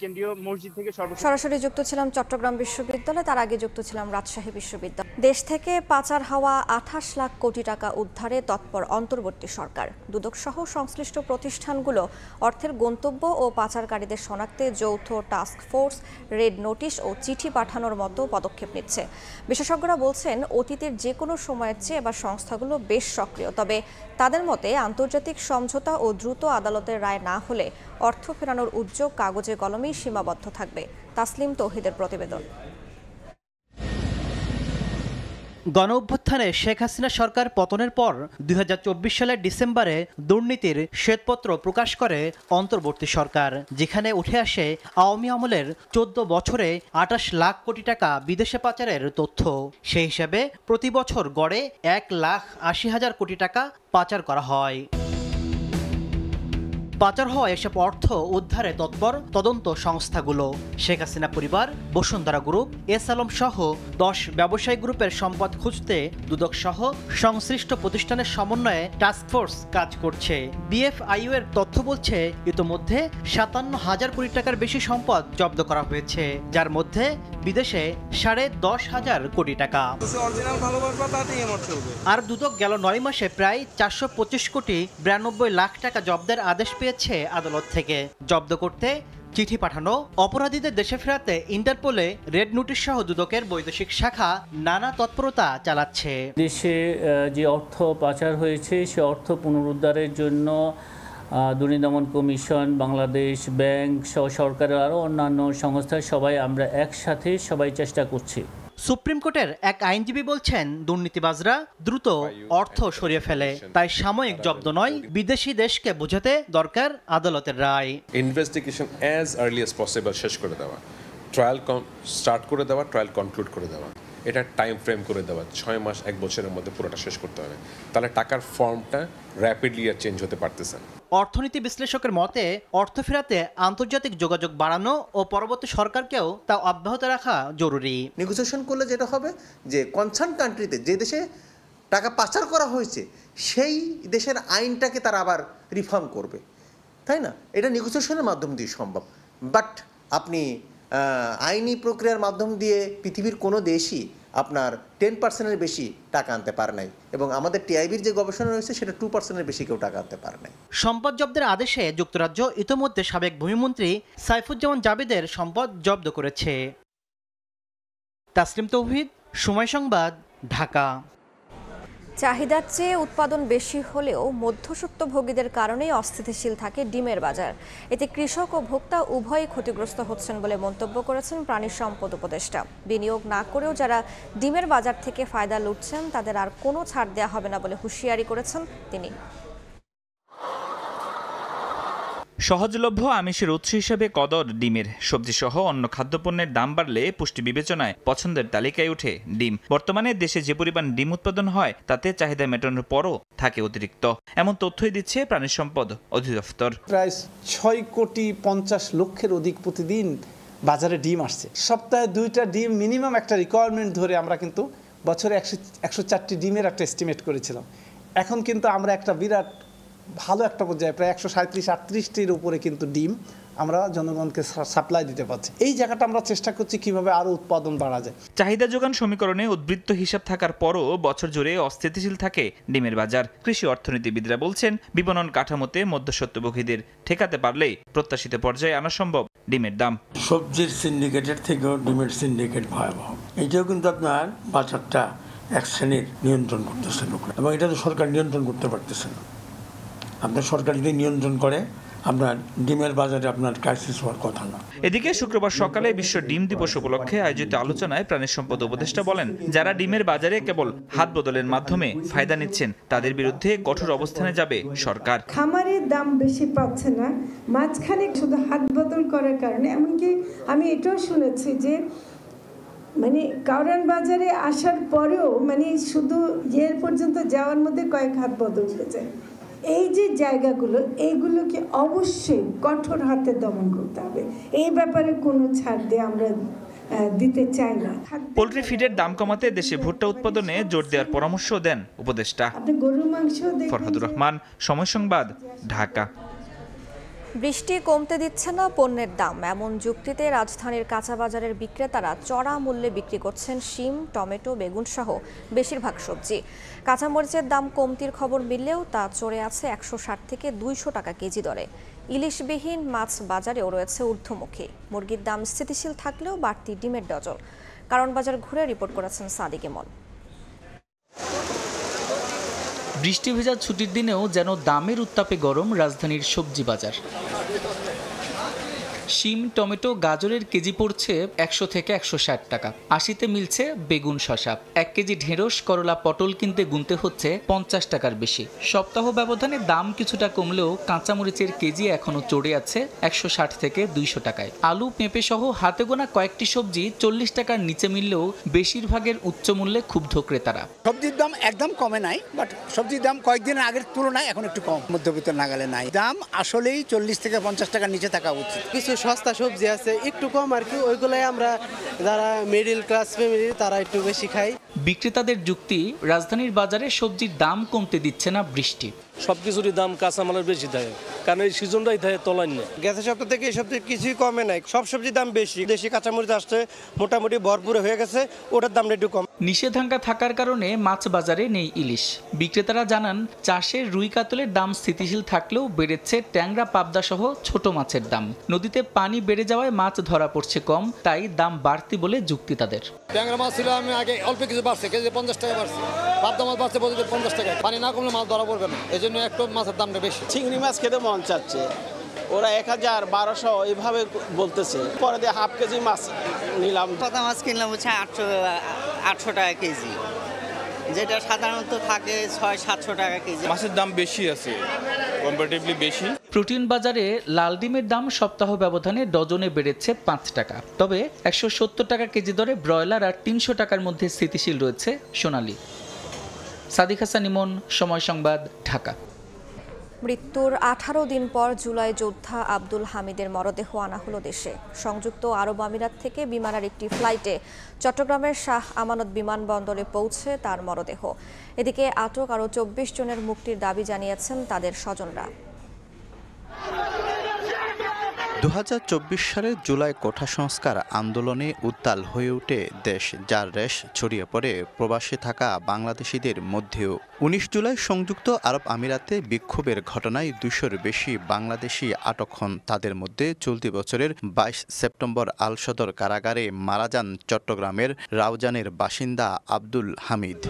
কেন্দ্রীয় মসজিদ থেকে সরাসরি যুক্ত ছিলাম চট্টগ্রাম বিশ্ববিদ্যালয়, তার আগে যুক্ত ছিলাম রাজশাহী বিশ্ববিদ্যালয়। দেশ থেকে পাচার হওয়া 28 লাখ কোটি টাকা উদ্ধারে তৎপর অন্তর্বর্তী সরকার। দুদক সহ সংশ্লিষ্ট প্রতিষ্ঠানগুলো অর্থের গন্তব্য ও পাচারকারীদের শনাক্তে যৌথ টাস্ক ফোর্স, রেড নোটিশ ও চিঠি পাঠানোর মতো পদক্ষেপ নিচ্ছে। বিশেষজ্ঞরা বলছেন, অতীতের যে কোনো সময়ের চেয়ে এবার সংস্থাগুলো বেশ সক্রিয়। তবে তাদের মতে আন্তর্জাতিক সমঝোতা ও দ্রুত আদালতের রায় না হলে অর্থ ফেরানোর উদ্যোগ কাগজে কলমেই সীমাবদ্ধ থাকবে। তাসলিম তৌহিদের প্রতিবেদন। গণঅভ্যুত্থানে শেখ হাসিনা সরকার পতনের পর 2024 সালের ডিসেম্বরে দুর্নীতির শ্বেতপত্র প্রকাশ করে অন্তর্বর্তী সরকার, যেখানে উঠে আসে আওয়ামী আমলের 14 বছরে 28 লাখ কোটি টাকা বিদেশে পাচারের তথ্য। সেই হিসাবে প্রতি বছর গড়ে 1,80,000 কোটি টাকা পাচার করা হয়। পাচার হওয়া এসব অর্থ উদ্ধারে তৎপর তদন্ত সংস্থাগুলো। শেখ হাসিনা পরিবার, বসুন্ধরা গ্রুপ, এস আলম সহ 10 ব্যবসায়ী গ্রুপের সম্পদ খুঁজতে দুদক সহ সংশ্লিষ্ট প্রতিষ্ঠানের সমন্বয়ে টাস্কফোর্স কাজ করছে। বিএফআইইউ এর তথ্য বলছে, ইতোমধ্যে 57,000 কোটি টাকার বেশি সম্পদ জব্দ করা হয়েছে, যার মধ্যে বিদেশে 10,500 কোটি টাকা। আর দুদক গেল 9 মাসে প্রায় 425 কোটি 92 লাখ টাকা জব্দের আদেশ পেয়েছে আদালত থেকে। জব্দ করতে চিঠি পাঠানো, অপরাধীদের দেশে ফেরাতে ইন্টারপোলে রেড নোটিশ সহ দুদকের বৈদেশিক শাখা নানা তৎপরতা চালাচ্ছে। দেশে যে অর্থ পাচার হয়েছে সে অর্থ পুনরুদ্ধারের জন্য দুর্নীতি দমন কমিশন, বাংলাদেশ ব্যাংক সহ সরকারের আরও অন্যান্য সংস্থা আমরা একসাথে চেষ্টা করছি। সুপ্রিম কোর্টের এক আইনজীবী বলছেন, দুর্নীতিবাজরা দ্রুত অর্থ সরিয়ে ফেলে, তাই সাময়িক জব্দ নয়, বিদেশি দেশকে বোঝাতে দরকার আদালতের রায়। Investigation as early as possible শেষ করে দেওয়া, ট্রায়াল স্টার্ট করে দেওয়া, ট্রায়াল কনক্লুড করে দেওয়া, এটা টাইম ফ্রেম করে দেওয়া 6 মাস 1 বছরের মধ্যে পুরোটা শেষ করতে হবে। তাহলে টাকার ফর্মটা র্যাপিডলি আর চেঞ্জ হতে পারতেছে। অর্থনীতি বিশ্লেষকের মতে, অর্থ ফেরাতে আন্তর্জাতিক যোগাযোগ বাড়ানো ও পরবর্তী সরকারকেও তা অব্যাহত রাখা জরুরি। নেগোসিয়েশন করলে যেটা হবে যে কনসার্ন কান্ট্রিতে যে দেশে টাকা পাচার করা হয়েছে সেই দেশের আইনটাকে তারা আবার রিফর্ম করবে, তাই না? এটা নেগোসিয়েশনের মাধ্যম দিয়ে সম্ভব। বাট আপনি আইনি প্রক্রিয়ার মাধ্যম দিয়ে পৃথিবীর কোনো দেশই আপনার 10%-এর বেশি টাকা আনতে পারে নাই, এবং আমাদের টিআইবির যে গবেষণা রয়েছে সেটা 2%-এর বেশি কেউ টাকা আনতে পারে নাই। সম্পদ জব্দের আদেশে যুক্তরাজ্য ইতোমধ্যে সাবেক ভূমিমন্ত্রী সাইফুজ্জামান জাবেদের সম্পদ জব্দ করেছে। তাসলিম তৌহিদ, সময় সংবাদ, ঢাকা। চাহিদার চেয়ে উৎপাদন বেশি হলেও মধ্যস্বত্বভোগীদের কারণেই অস্থিতিশীল থাকে ডিমের বাজার। এতে কৃষক ও ভোক্তা উভয়ই ক্ষতিগ্রস্ত হচ্ছেন বলে মন্তব্য করেছেন প্রাণী সম্পদ উপদেষ্টা। বিনিয়োগ না করেও যারা ডিমের বাজার থেকে ফায়দা লুটছেন তাদের আর কোনো ছাড় দেওয়া হবে না বলে হুঁশিয়ারি করেছেন তিনি। সহজলভ্য আমিষের উৎস হিসেবে কদর ডিমের। সবজিসহ অন্য খাদ্যপণ্যের দাম বাড়লে পুষ্টি বিবেচনায় পছন্দের তালিকায় ওঠে ডিম। বর্তমানে দেশে যে পরিমাণ ডিম উৎপাদন হয় তাতে চাহিদা মেটানোর পরও থাকে অতিরিক্ত, এমন তথ্যই দিচ্ছে প্রাণী সম্পদ অধিদপ্তর। প্রায় 6,50,00,000 অধিক প্রতিদিন বাজারে ডিম আসছে। সপ্তাহে 2টা ডিম মিনিমাম একটা রিকোয়ারমেন্ট ধরে আমরা কিন্তু বছরে 104টি ডিমের একটা এস্টিমেট করেছিলাম। এখন কিন্তু আমরা একটা বিরাট ভালো একটা পর্যায়ে প্রায় 137-38টির উপরে কিন্তু ডিম আমরা জনগণকে সাপ্লাই দিতে পারছি। এই জায়গাটা আমরা চেষ্টা করছি কিভাবে আরো উৎপাদন বাড়া যায়। চাহিদা যোগান সমীকরণে উদ্বৃত্ত হিসাব থাকার পরও বছর জুড়ে অস্থিতিশীল থাকে ডিমের বাজার। কৃষি অর্থনীতিবিদরা বলছেন, বিপণন কাঠামোতে মধ্যস্বত্বভোগীদের ঠেকাতে পারলেই প্রত্যাশিত পর্যায়ে আনা সম্ভব ডিমের দাম। সবজির সিন্ডিকেটের থেকেও ডিমের সিন্ডিকেট ভয়াবহ। এইটাও কিন্তু আপনার বাজারটা এক শ্রেণীর নিয়ন্ত্রণ করতেছে এবং এটা তো সরকার নিয়ন্ত্রণ করতে পারতেছে না। আপনার সরকার যদি নিয়ন্ত্রণ করে আপনার ডিমের বাজারে আপনার ক্রাইসিস হওয়ার কথা না। এদিকে শুক্রবার সকালে বিশ্ব ডিম দিবস উপলক্ষে আয়োজিত আলোচনায় প্রাণী সম্পদ উপদেষ্টা বলেন, যারা ডিমের বাজারে কেবল হাত বদলের মাধ্যমে ফায়দা নিচ্ছেন তাদের বিরুদ্ধে কঠোর অবস্থানে যাবে সরকার। খামারের দাম বেশি পাচ্ছে না, মাঝখানে শুধু হাত বদল করার কারণে, এমনকি আমি এটাও শুনেছি যে কাউরান বাজারে আসার পরেও শুধু ইয়ের পর্যন্ত যাওয়ার মধ্যে কয়েক হাত বদল হয়ে যায়। এই যে জায়গাগুলো এইগুলোকে অবশ্যই কঠোর হাতে দমন করতে হবে। এই ব্যাপারে কোনো ছাড় দিয়ে আমরা দিতে চাই না। পোল্ট্রি ফিডের দাম কমাতে দেশে ভুট্টা উৎপাদনে জোর দেওয়ার পরামর্শ দেন উপদেষ্টা। গরুর মাংস। ফরহাদুর রহমান, সময় সংবাদ, ঢাকা। বৃষ্টি কমতে দিচ্ছে না পণ্যের দাম, এমন যুক্তিতে রাজধানীর কাঁচা বাজারের বিক্রেতারা চড়া মূল্যে বিক্রি করছেন শিম, টমেটো, বেগুন সহ বেশিরভাগ সবজি। কাঁচামরিচের দাম কমতির খবর মিললেও তা চড়ে আছে 160 থেকে 200 টাকা কেজি দরে। ইলিশবিহীন মাছ বাজারেও রয়েছে ঊর্ধ্বমুখী। মুরগির দাম স্থিতিশীল থাকলেও বাড়তি ডিমের ডজন। কারণ বাজার ঘুরে রিপোর্ট করেছেন সাদিক ইমন। বৃষ্টি ভেজা ছুটির দিনেও যেন দামের উত্তাপে গরম রাজধানীর সবজি বাজার। শিম, টমেটো, গাজরের কেজি পড়ছে 100 থেকে 160 টাকা। 80-তে মিলছে বেগুন, শসা। 1 কেজি ঢেঁড়স, করলা, পটল কিনতে গুনতে হচ্ছে 50 টাকার বেশি। সপ্তাহ ব্যবধানে দাম কিছুটা কমলেও কাঁচামরিচের কেজি এখনো চড়ে আছে 160 থেকে 200 টাকায়। আলু, পেঁপে সহ হাতে গোনা কয়েকটি সবজি 40 টাকার নিচে মিললেও বেশিরভাগের উচ্চ মূল্যে ক্ষুব্ধ ক্রেতারা। সবজির দাম একদম কমে নাই, বাট সবজির দাম কয়েকদিনের আগের তুলনায় এখন একটু কম, মধ্যবিত্ত নাগালে নাই। দাম আসলেই 40 থেকে 50 টাকার নিচে থাকা উচিত। কিছু সস্তা সবজি আছে একটু কম আর কি, ওইগুলাই আমরা যারা মিডল ক্লাস ফ্যামিলি তারা একটু বেশি খাই। বিক্রেতাদের যুক্তি, রাজধানীর বাজারে সবজির দাম কমতে দিচ্ছে না বৃষ্টি। সবকিছুরই দাম কাঁচামালের বেশি থাকে, কারণ এই সিজনটাই থাকে তলায় না। গ্যাসের সপ্তাহ থেকে এই সপ্তাহে কিছুই কমে নাই, সব সবজির দাম বেশি। দেশি কাঁচামরিচ আসছে মোটামুটি ভরপুর হয়ে গেছে, ওটার দামটা একটু কম। নিষেধাজ্ঞা থাকার কারণে মাছ বাজারে নেই ইলিশ। বিক্রেতারা জানান, চাষের রুই কাতলের দাম স্থিতিশীল থাকলেও বেড়েছে ট্যাংরা, পাবদা সহ ছোট মাছের দাম। নদীতে পানি বেড়ে যাওয়ায় মাছ ধরা পড়ছে কম, তাই দাম বাড়তি বলে যুক্তি তাদের। ট্যাংরা মাছ ছিল আমি আগে অল্প কিছু বাড়ছে, কেজি 50 টাকা বাড়ছে। পাবদা মাছ বাড়ছে বলতে 50 টাকা। পানি না কমলে মাছ ধরা পড়বে না, এই জন্য একটু মাছের দামটা বেশি। চিংড়ি মাছ খেতে মন চাচ্ছে, ওরা 1000, 1200 এইভাবে বলতেছে। পরে দিয়ে হাফ কেজি মাছ নিলাম। পাতা মাছ কিনলাম হচ্ছে 800 টাকা কেজি, যেটা সাধারণত থাকে 600-700 টাকা কেজি। মাছের দাম বেশি আছে, কম্পারেটিভলি বেশি। প্রোটিন বাজারে লাল ডিমের দাম সপ্তাহ ব্যবধানে ডজনে বেড়েছে 5 টাকা। তবে 170 টাকা কেজি দরে ব্রয়লার আর 300 টাকার মধ্যে স্থিতিশীল রয়েছে সোনালী। সাদিক হাসান ইমন, সময় সংবাদ, ঢাকা। মৃত্যুর 18 দিন পর জুলাই যোদ্ধা আব্দুল হামিদের মরদেহ আনা হলো দেশে। সংযুক্ত আরব আমিরাত থেকে বিমানের একটি ফ্লাইটে চট্টগ্রামের শাহ আমানত বিমানবন্দরে পৌঁছে তার মরদেহ। এদিকে আটক আরও 24 জনের মুক্তির দাবি জানিয়েছেন তাদের স্বজনরা। 2024 সালের জুলাই কোঠা সংস্কার আন্দোলনে উত্তাল হয়ে ওঠে দেশ, যার রেশ ছড়িয়ে পড়ে প্রবাসে থাকা বাংলাদেশিদের মধ্যেও। 19 জুলাই সংযুক্ত আরব আমিরাতে বিক্ষোভের ঘটনায় 200-র বেশি বাংলাদেশি আটক হন। তাদের মধ্যে চলতি বছরের 22 সেপ্টেম্বর আল সদর কারাগারে মারা যান চট্টগ্রামের রাউজানের বাসিন্দা আব্দুল হামিদ।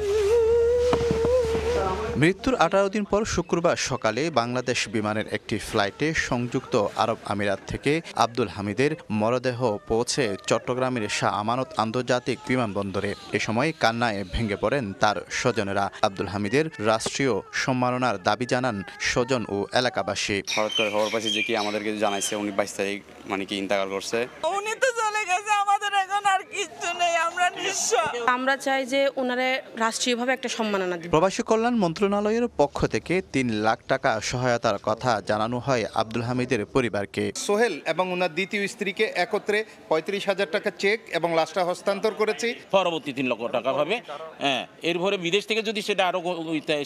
মৃত্যুর 18 দিন পর শুক্রবার সকালে বাংলাদেশ বিমানের একটি ফ্লাইটে সংযুক্ত আরব আমিরাত থেকে আব্দুল হামিদের মরদেহ পৌঁছে চট্টগ্রামের শাহ আমানত আন্তর্জাতিক বিমানবন্দরে। এ সময় কান্নায় ভেঙে পড়েন তার স্বজনেরা। আব্দুল হামিদের রাষ্ট্রীয় সম্মাননার দাবি জানান স্বজন ও এলাকাবাসী। হঠাৎ করে খবর পাচ্ছি যে কি আমাদেরকে জানাইছে উনি 22 তারিখ কি ইন্তেকাল করছে। উনি তো চলে গেছে, আমাদের এখন আর কিছু নেই, আমরা নিঃস্ব। আমরা চাই যে ওনারে রাষ্ট্রীয়ভাবে একটা সম্মাননা দিন। প্রবাসী কল্যাণ মন্ত্রণালয়ের পক্ষ থেকে 3 লাখ টাকা সহায়তার কথা জানানো হয় আব্দুল হামিদের পরিবারকে। সোহেল এবং ওনার দ্বিতীয় স্ত্রীকে একত্রে 35,000 টাকা চেক এবং লাশটা হস্তান্তর করেছি। পরবর্তী 3 লক্ষ টাকা পাবে। এরপরে বিদেশ থেকে যদি সেটা আরো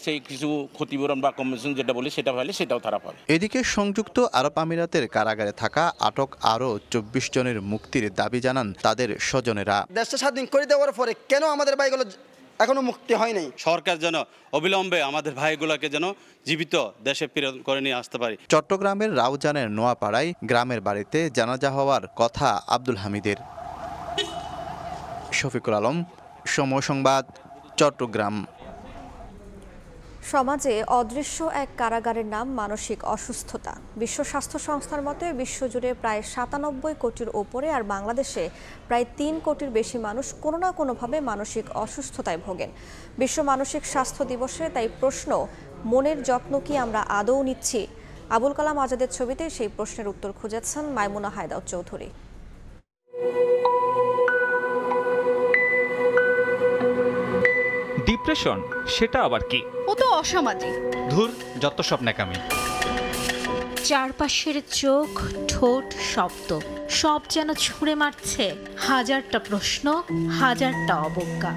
সেই কিছু ক্ষতিপূরণ বা কমিশন যেটা বলে সেটা পাইলে সেটাও তারা পাবে। এদিকে সংযুক্ত আরব আমিরাতের কারাগারে থাকা আটক আরও 24 জনের মুক্তির দাবি জানান তাদের স্বজনেরা। দেশটা স্বাধীন করে দেওয়ার পরে কেন আমাদের ভাইগুলো এখনো মুক্তি হয় নাই? সরকার যেন অবিলম্বে আমাদের ভাইগুলোকে যেন জীবিত দেশে ফিরে করে নিয়ে আসতে পারি। চট্টগ্রামের রাউজানের নোয়াপাড়ায় গ্রামের বাড়িতে জানাজা হওয়ার কথা আব্দুল হামিদের। শফিকুল আলম, সময় সংবাদ, চট্টগ্রাম। সমাজে অদৃশ্য এক কারাগারের নাম মানসিক অসুস্থতা। বিশ্ব স্বাস্থ্য সংস্থার মতে বিশ্বজুড়ে প্রায় 97 কোটির ওপরে আর বাংলাদেশে প্রায় 3 কোটির বেশি মানুষ কোনো না কোনোভাবে মানসিক অসুস্থতায় ভোগেন। বিশ্ব মানসিক স্বাস্থ্য দিবসে তাই প্রশ্ন, মনের যত্ন কি আমরা আদৌ নিচ্ছি? আবুল কালাম আজাদের ছবিতে সেই প্রশ্নের উত্তর খুঁজেছেন মাইমুনা হায়দার চৌধুরী। ডিপ্রেশন সেটা আবার কি? ও তো অসামাজিক। ধুর, যত সব ন্যাকামি। চারপাশের চোখ, ঠোঁট, শব্দ সব যেন ছুঁড়ে মারছে হাজারটা প্রশ্ন, হাজারটা অবজ্ঞা।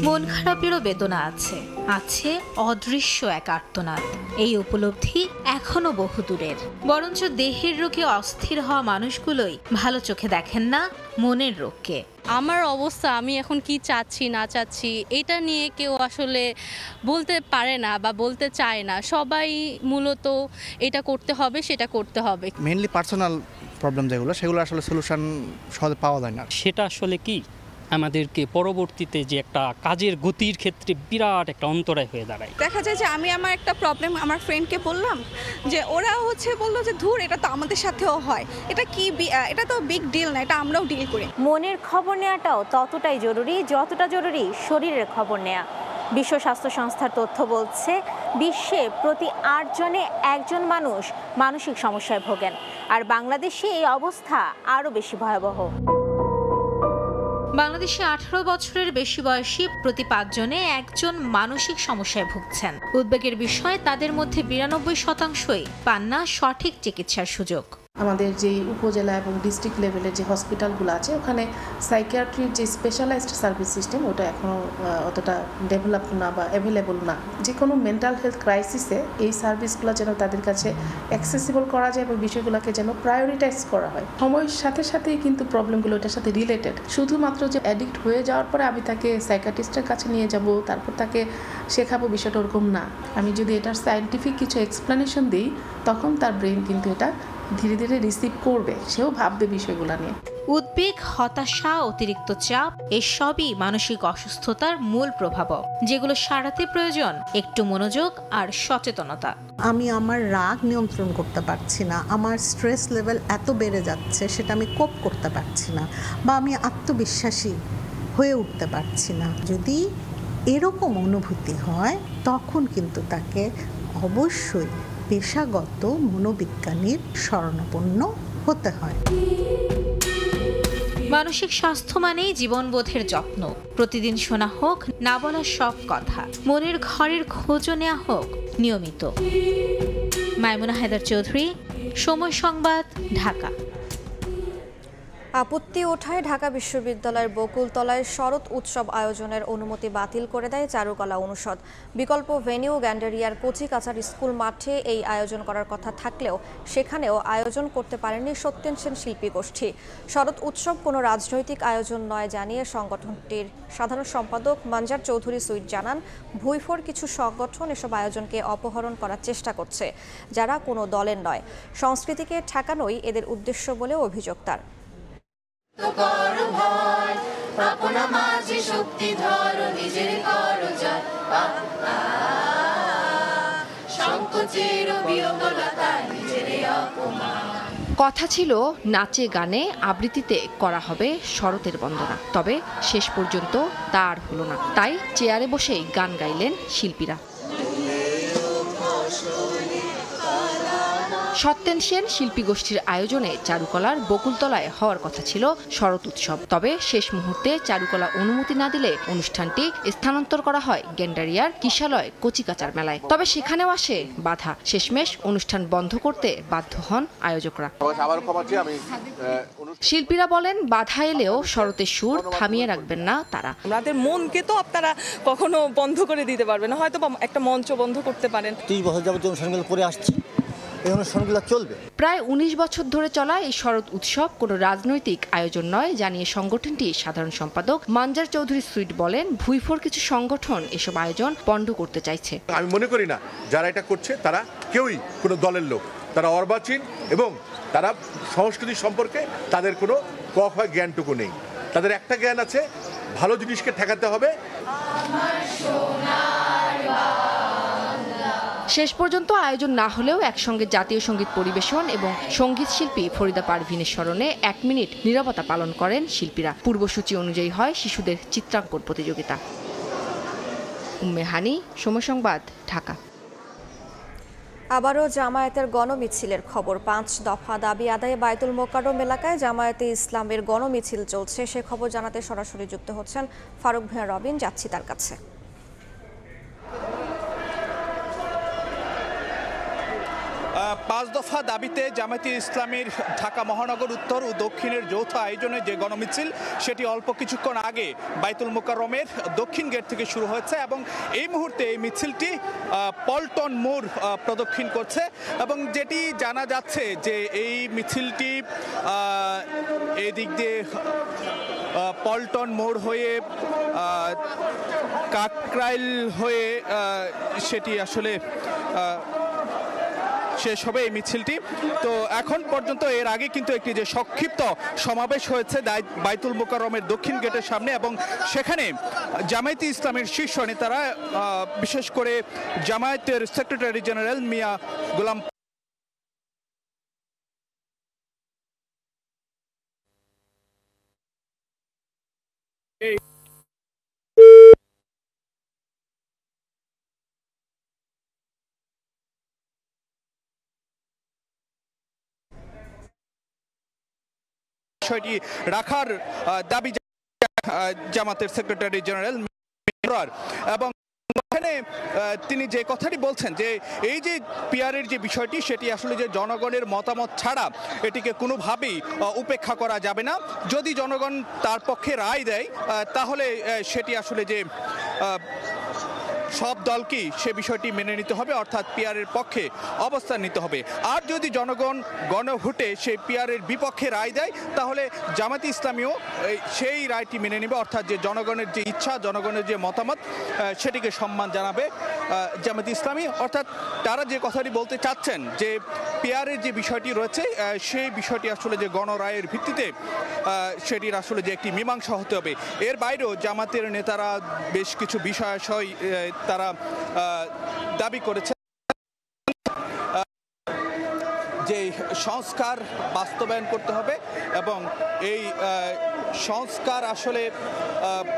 মন খারাপেরও বেদনা আছে, আছে অদৃশ্য এক আর্তনাদ। এই উপলব্ধি এখনো বহুদূরের। বরঞ্চ দেহের রোগে অস্থির হওয়া মানুষগুলোই ভালো চোখে দেখেন না মনের রোগকে। আমার অবস্থা, আমি এখন কি চাচ্ছি না চাচ্ছি এটা নিয়ে কেউ আসলে বলতে পারে না বা বলতে চায় না। সবাই মূলত এটা করতে হবে, সেটা করতে হবে। মেইনলি পার্সোনাল প্রবলেম যেগুলো, সেগুলো আসলে সলিউশন সহজে পাওয়া যায় না। সেটা আসলে কি আমাদেরকে পরবর্তীতে যে একটা কাজের গতির ক্ষেত্রে বিরাট একটা অন্তরায় হয়ে দাঁড়ায়। দেখা যায় যে আমি আমার একটা প্রবলেম আমার ফ্রেন্ডকে বললাম, যে ওরা বললো যে ধুর, এটা তো আমাদের সাথেও হয়, এটা কি, এটা তো বিগ ডিল না, এটা আমরাও ডিল করি। মনের খবর নেওয়াটাও ততটাই জরুরি যতটা জরুরি শরীরের খবর নেওয়া। বিশ্ব স্বাস্থ্য সংস্থার তথ্য বলছে, বিশ্বে প্রতি 8 জনে 1 জন মানুষ মানসিক সমস্যায় ভোগেন। আর বাংলাদেশে এই অবস্থা আরও বেশি ভয়াবহ। বাংলাদেশে 18 বছরের বেশি বয়সী প্রতি 5 জনে 1 জন মানসিক সমস্যায় ভুগছেন। উদ্বেগের বিষয়, তাদের মধ্যে 92% পান না সঠিক চিকিৎসার সুযোগ। আমাদের যে উপজেলা এবং ডিস্ট্রিক্ট লেভেলের যে হসপিটালগুলো আছে, ওখানে সাইকিয়াট্রির যে স্পেশালাইজড সার্ভিস সিস্টেম, ওটা এখনও অতটা ডেভেলপ না বা অ্যাভেলেবল না। যে কোনো মেন্টাল হেলথ ক্রাইসিসে এই সার্ভিসগুলো যেন তাদের কাছে অ্যাক্সেসিবল করা যায় এবং বিষয়গুলোকে যেন প্রায়োরিটাইজ করা হয়। সময়ের সাথে সাথেই কিন্তু প্রবলেমগুলো এটার সাথে রিলেটেড। শুধুমাত্র যে অ্যাডিক্ট হয়ে যাওয়ার পরে আমি তাকে সাইকিয়াট্রিস্টের কাছে নিয়ে যাব, তারপর তাকে শেখাবো, বিষয়টা ওরকম না। আমি যদি এটার সায়েন্টিফিক কিছু এক্সপ্লেনেশন দিই, তখন তার ব্রেন কিন্তু এটা ধীরে ধীরে রিসিভ করবে, সেও ভাববে বিষয়গুলো নিয়ে। উদ্বেগ, হতাশা, অতিরিক্ত চাপ এসবই মানসিক অসুস্থতার মূল প্রভাবক, যেগুলো সারাতে প্রয়োজন একটু মনোযোগ আর সচেতনতা। আমি আমার রাগ নিয়ন্ত্রণ করতে পারছি না, আমার স্ট্রেস লেভেল এত বেড়ে যাচ্ছে, সেটা আমি কোপ করতে পারছি না, বা আমি আত্মবিশ্বাসী হয়ে উঠতে পারছি না। যদি এরকম অনুভূতি হয়, তখন কিন্তু তাকে অবশ্যই পেশাগত মনোবিজ্ঞানীর শরণাপন্ন হতে হয়। মানসিক স্বাস্থ্য মানেই জীবনবোধের যত্ন। প্রতিদিন শোনা হোক না বলা সব কথা, মনের ঘরের খোঁজও নেওয়া হোক নিয়মিত। মাইমুনা হায়দার চৌধুরী, সময় সংবাদ, ঢাকা। আপত্তি ওঠায় ঢাকা বিশ্ববিদ্যালয়ের বকুলতলায় শরৎ উৎসব আয়োজনের অনুমতি বাতিল করে দেয় চারুকলা অনুষদ। বিকল্প ভেন্যু গ্যান্ডারিয়ার কচিকাচার স্কুল মাঠে এই আয়োজন করার কথা থাকলেও সেখানেও আয়োজন করতে পারেনি সত্যেন সেন শিল্পী গোষ্ঠী। শরৎ উৎসব কোনো রাজনৈতিক আয়োজন নয় জানিয়ে সংগঠনটির সাধারণ সম্পাদক মানজার চৌধুরী সুইট জানান, ভুইফোর কিছু সংগঠন এসব আয়োজনকে অপহরণ করার চেষ্টা করছে, যারা কোনো দলের নয়। সংস্কৃতিকে ঠেকানোই এদের উদ্দেশ্য বলে অভিযোগ তার। কথা ছিল নাচে গানে আবৃত্তিতে করা হবে শরতের বন্দনা, তবে শেষ পর্যন্ত তা আর হলো না। তাই চেয়ারে বসেই গান গাইলেন শিল্পীরা। সত্যেন সেন শিল্পী গোষ্ঠীর আয়োজনে চারুকলার বকুলতলায় হওয়ার কথা ছিল শরৎ উৎসব, তবে শেষ মুহূর্তে চারুকলা অনুমতি না দিলে অনুষ্ঠানটি স্থানান্তর করা হয় গেন্ডারিয়ার কিশালয় কচিকাচার মেলায়। তবে সেখানেও আসে বাধা, শেষমেশ অনুষ্ঠান বন্ধ করতে বাধ্য হন আয়োজকরা। শিল্পীরা বলেন, বাধা এলেও শরতের সুর থামিয়ে রাখবেন না তারা। আমাদের মনকে তো আপনারা কখনো বন্ধ করে দিতে পারবেন না, হয়তো একটা মঞ্চ বন্ধ করতে পারেন। 30 বছর যাবত অনুষ্ঠানগুলো করে আসছি, এই অনুষ্ঠানগুলো চলবে। প্রায় 19 বছর ধরে চলা এই শরৎ উৎসব কোনো রাজনৈতিক আয়োজন নয় জানিয়ে সংগঠনটির সাধারণ সম্পাদক মানজার চৌধুরী সুইট বলেন, ভুইফোর কিছু সংগঠন এসব আয়োজন বন্ধ করতে চাইছে। আমি মনে করি না যারা এটা করছে তারা কেউই কোনো দলের লোক, তারা অর্বাচীন এবং তারা সংস্কৃতি সম্পর্কে তাদের কোনো জ্ঞানটুকু নেই। তাদের একটা জ্ঞান আছে, ভালো জিনিসকে ঠেকাতে হবে। শেষ পর্যন্ত আয়োজন না হলেও একসঙ্গে জাতীয় সঙ্গীত পরিবেশন এবং সঙ্গীত শিল্পী ফরিদা পারভিনের স্মরণে 1 মিনিট নীরবতা পালন করেন শিল্পীরা। পূর্বসূচি অনুযায়ী হয় শিশুদের চিত্রাঙ্কন প্রতিযোগিতা। উম্মে হানি, সময় সংবাদ, ঢাকা। আবারও জামায়াতের গণমিছিলের খবর। 5 দফা দাবি আদায়ে বায়তুল মোকাররম এলাকায় জামায়াতে ইসলামের গণমিছিল চলছে। সে খবর জানাতে সরাসরি যুক্ত হচ্ছেন ফারুক ভূঁইয়া রবিন। যাচ্ছি তার কাছে। 5 দফা দাবিতে জামায়াতে ইসলামীর ঢাকা মহানগর উত্তর ও দক্ষিণের যৌথ আয়োজনে যে গণমিছিল সেটি অল্প কিছুক্ষণ আগে বায়তুল মোকাররমের দক্ষিণ গেট থেকে শুরু হয়েছে এবং এই মুহূর্তে এই মিছিলটি পল্টন মোড় প্রদক্ষিণ করছে এবং যেটি জানা যাচ্ছে যে এই মিছিলটি এই দিক দিয়ে পল্টন মোড় হয়ে কাকরাইল হয়ে সেটি আসলে শেষ হবে এই মিছিলটি। তো এখন পর্যন্ত এর আগে কিন্তু একটি যে সংক্ষিপ্ত সমাবেশ হয়েছে বায়তুল মোকাররমের দক্ষিণ গেটের সামনে এবং সেখানে জামায়াতে ইসলামের শীর্ষ নেতারা বিশেষ করে জামায়াতের সেক্রেটারি জেনারেল মিয়া গোলাম বিষয়টি রাখার দাবি জামাতের সেক্রেটারি জেনারেল এবং এখানে তিনি যে কথাটি বলছেন যে এই যে পিআরের যে বিষয়টি সেটি আসলে যে জনগণের মতামত ছাড়া এটিকে কোনোভাবেই উপেক্ষা করা যাবে না। যদি জনগণ তার পক্ষে রায় দেয় তাহলে সেটি আসলে যে সব দলকেই সে বিষয়টি মেনে নিতে হবে, অর্থাৎ পিআরের পক্ষে অবস্থান নিতে হবে। আর যদি জনগণ গণভোটে সেই পিআরের বিপক্ষে রায় দেয় তাহলে জামায়াতে ইসলামীও সেই রায়টি মেনে নেবে, অর্থাৎ যে জনগণের যে ইচ্ছা, জনগণের যে মতামত সেটিকে সম্মান জানাবে জামায়াতে ইসলামী। অর্থাৎ তারা যে কথাটি বলতে চাচ্ছেন যে পিআরের যে বিষয়টি রয়েছে সেই বিষয়টি আসলে যে গণরায়ের ভিত্তিতে সেটির আসলে যে একটি মীমাংসা হতে হবে। এর বাইরেও জামাতের নেতারা বেশ কিছু বিষয় তারা দাবি করেছে যে সংস্কার বাস্তবায়ন করতে হবে এবং এই সংস্কার আসলে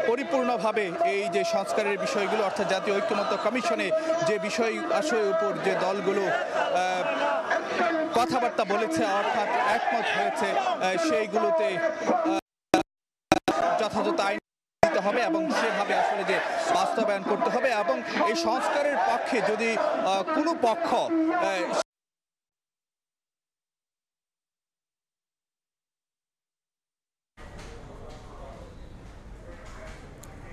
পরিপূর্ণভাবে এই যে সংস্কারের বিষয়গুলো অর্থাৎ জাতীয় ঐক্যমত্য কমিশনে যে বিষয় আসলের উপর যে দলগুলো কথাবার্তা বলেছে অর্থাৎ একমত হয়েছে সেইগুলোতে যথাযথ আইন দিতে হবে এবং সেভাবে আসলে যে বাস্তবায়ন করতে হবে এবং এই সংস্কারের পক্ষে যদি কোনো পক্ষ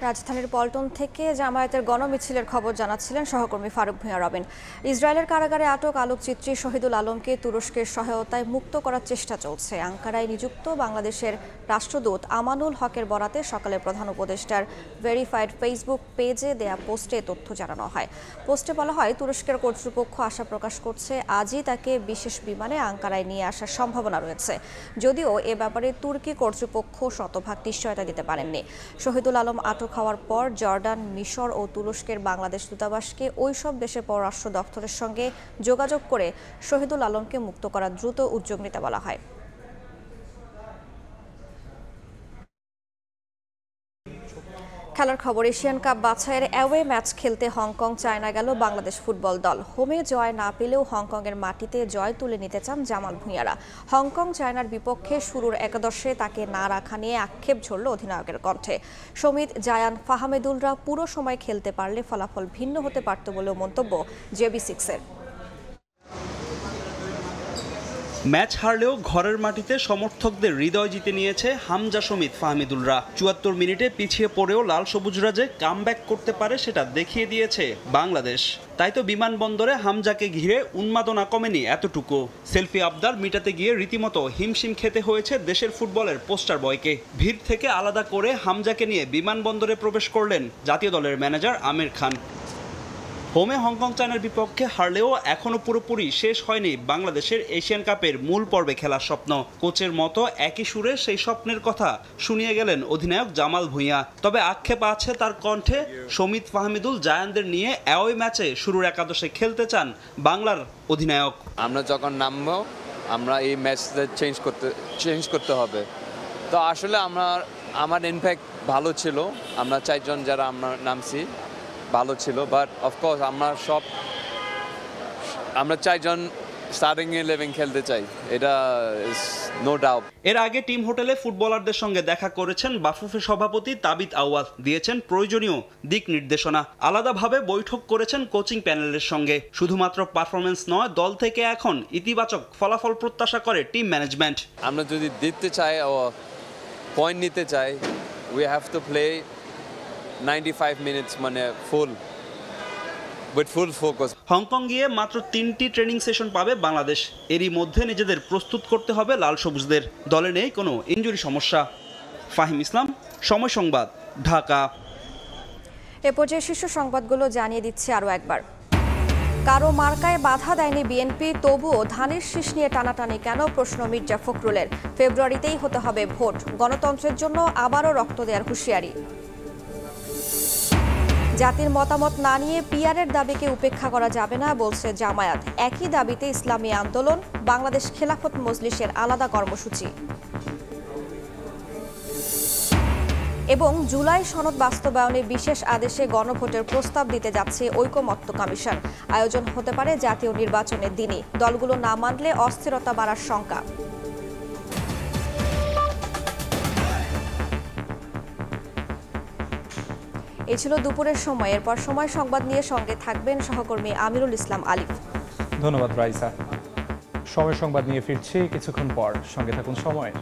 রাজধানীর পল্টন থেকে জামায়াতের গণমিছিলের খবর জানাচ্ছিলেন সহকর্মী ফারুক ভূঁইয়া রবিন। ইসরায়েলের কারাগারে আটক আলোকচিত্রী শহীদুল আলমকে তুরস্কের সহায়তায় মুক্ত করার চেষ্টা চলছে। আঙ্কারায় নিযুক্ত বাংলাদেশের রাষ্ট্রদূত আমানুল হকের বরাতে সকালে প্রধান উপদেষ্টার ভেরিফাইড ফেসবুক পেজে দেয়া পোস্টে তথ্য জানানো হয়। পোস্টে বলা হয়, তুরস্কের কর্তৃপক্ষ আশা প্রকাশ করছে আজই তাকে বিশেষ বিমানে আঙ্কারায় নিয়ে আসার সম্ভাবনা রয়েছে, যদিও এ ব্যাপারে তুর্কি কর্তৃপক্ষ শতভাগ নিশ্চয়তা দিতে পারেননি। শহীদুল আলম আটক হওয়ার পর জর্ডান, মিশর ও তুরস্কের বাংলাদেশ দূতাবাসকে ওই সব দেশের পররাষ্ট্র দপ্তরের সঙ্গে যোগাযোগ করে শহীদুল আলমকে মুক্ত করার দ্রুত উদ্যোগ নিতে বলা হয়। খেলার খবর, এশিয়ান কাপ বাছাইয়ের অ্যাওয়ে ম্যাচ খেলতে হংকং চায়না গেল বাংলাদেশ ফুটবল দল। হোমে জয় না পেলেও হংকংয়ের মাটিতে জয় তুলে নিতে চান জামাল ভূঁইয়ারা। হংকং চায়নার বিপক্ষে শুরুর একাদশে তাকে না রাখা নিয়ে আক্ষেপ ঝরল অধিনায়কের কণ্ঠে। সমিত, জায়ান, ফাহামেদুলরা পুরো সময় খেলতে পারলে ফলাফল ভিন্ন হতে পারত বলেও মন্তব্য JB6-এর। ম্যাচ হারলেও ঘরের মাটিতে সমর্থকদের হৃদয় জিতে নিয়েছে হামজা, সমিত, ফাহমিদুলরা। ৭৪ মিনিটে পিছিয়ে পড়েও লাল সবুজরা যে কামব্যাক করতে পারে সেটা দেখিয়ে দিয়েছে বাংলাদেশ। তাই তো বিমানবন্দরে হামজাকে ঘিরে উন্মাদনা কমেনি এতটুকু। সেলফি আবদার মিটাতে গিয়ে রীতিমতো হিমশিম খেতে হয়েছে দেশের ফুটবলের পোস্টার বয়কে। ভিড় থেকে আলাদা করে হামজাকে নিয়ে বিমানবন্দরে প্রবেশ করলেন জাতীয় দলের ম্যানেজার আমির খান। হোমে হংকং চায়নার বিপক্ষে হারলেও এখনও পুরোপুরি শেষ হয়নি বাংলাদেশের এশিয়ান কাপের মূল পর্বে খেলার স্বপ্ন। কোচের মতো একই সুরে সেই স্বপ্নের কথা শুনিয়ে গেলেন অধিনায়ক জামাল ভূঁইয়া। তবে আক্ষেপ আছে তার কণ্ঠে। সমিত, ফাহমিদুল, জায়ানদের নিয়ে অ্যাওয়ে ম্যাচে শুরুর একাদশে খেলতে চান বাংলার অধিনায়ক। আমরা যখন নামবো আমরা এই ম্যাচটা চেঞ্জ করতে হবে। তো আসলে আমার ইমপ্যাক্ট ভালো ছিল, আমরা 4 জন যারা আমরা নামছি ভালো ছিল, বাট অফকোর্স আমরা আমরা 4 জন স্টার্টিং 11 খেলতে চাই, এটা নো ডাউট। এর আগে টিম হোটেলে ফুটবলারদের সঙ্গে দেখা করেছেন বাফুফে সভাপতি তাবিত আউয়াল, দিয়েছেন প্রয়োজনীয় দিক নির্দেশনা। আলাদাভাবে বৈঠক করেছেন কোচিং প্যানেলের সঙ্গে। শুধুমাত্র পারফরমেন্স নয়, দল থেকে এখন ইতিবাচক ফলাফল প্রত্যাশা করে টিম ম্যানেজমেন্ট। আমরা যদি জিততে চাই ও পয়েন্ট নিতে চাই, we have to play 95 minutes, মানে ফুল ফোকাস। হংকং গিয়ে মাত্র 3টি ট্রেনিং সেশন পাবে বাংলাদেশ। এরই মধ্যে নিজেদের প্রস্তুত করতে হবে লাল সবুজদের। দলে নেই কোনো ইনজুরি সমস্যা। ফাহিম ইসলাম, সময় সংবাদ, ঢাকা। এ পর্যায়ে শীর্ষ সংবাদগুলো জানিয়ে দিচ্ছে আরও একবার। কারো মার্কায় বাধা দেয়নি বিএনপি, তবুও ধানের শীষ নিয়ে টানাটানি কেন, প্রশ্ন মির্জা ফখরুলের। ফেব্রুয়ারিতেই হতে হবে ভোট, গণতন্ত্রের জন্য আবারও রক্ত দেওয়ার হুঁশিয়ারি। জাতির মতামত না নিয়ে পিআরের দাবিকে উপেক্ষা করা যাবে না, বলছে জামায়াত। একই দাবিতে ইসলামী আন্দোলন, বাংলাদেশ খেলাফত মজলিসের আলাদা কর্মসূচি। এবং জুলাই সনদ বাস্তবায়নে বিশেষ আদেশে গণভোটের প্রস্তাব দিতে যাচ্ছে ঐকমত্য কমিশন। আয়োজন হতে পারে জাতীয় নির্বাচনের দিনই। দলগুলো না মানলে অস্থিরতা বাড়ার শঙ্কা। এই ছিল দুপুরের সময়। এরপর সময় সংবাদ নিয়ে সঙ্গে থাকবেন সহকর্মী আমিরুল ইসলাম আলিফ। ধন্যবাদ রাইসা। সময় সংবাদ নিয়ে ফিরছি কিছুক্ষণ পর, সঙ্গে থাকুন সময়।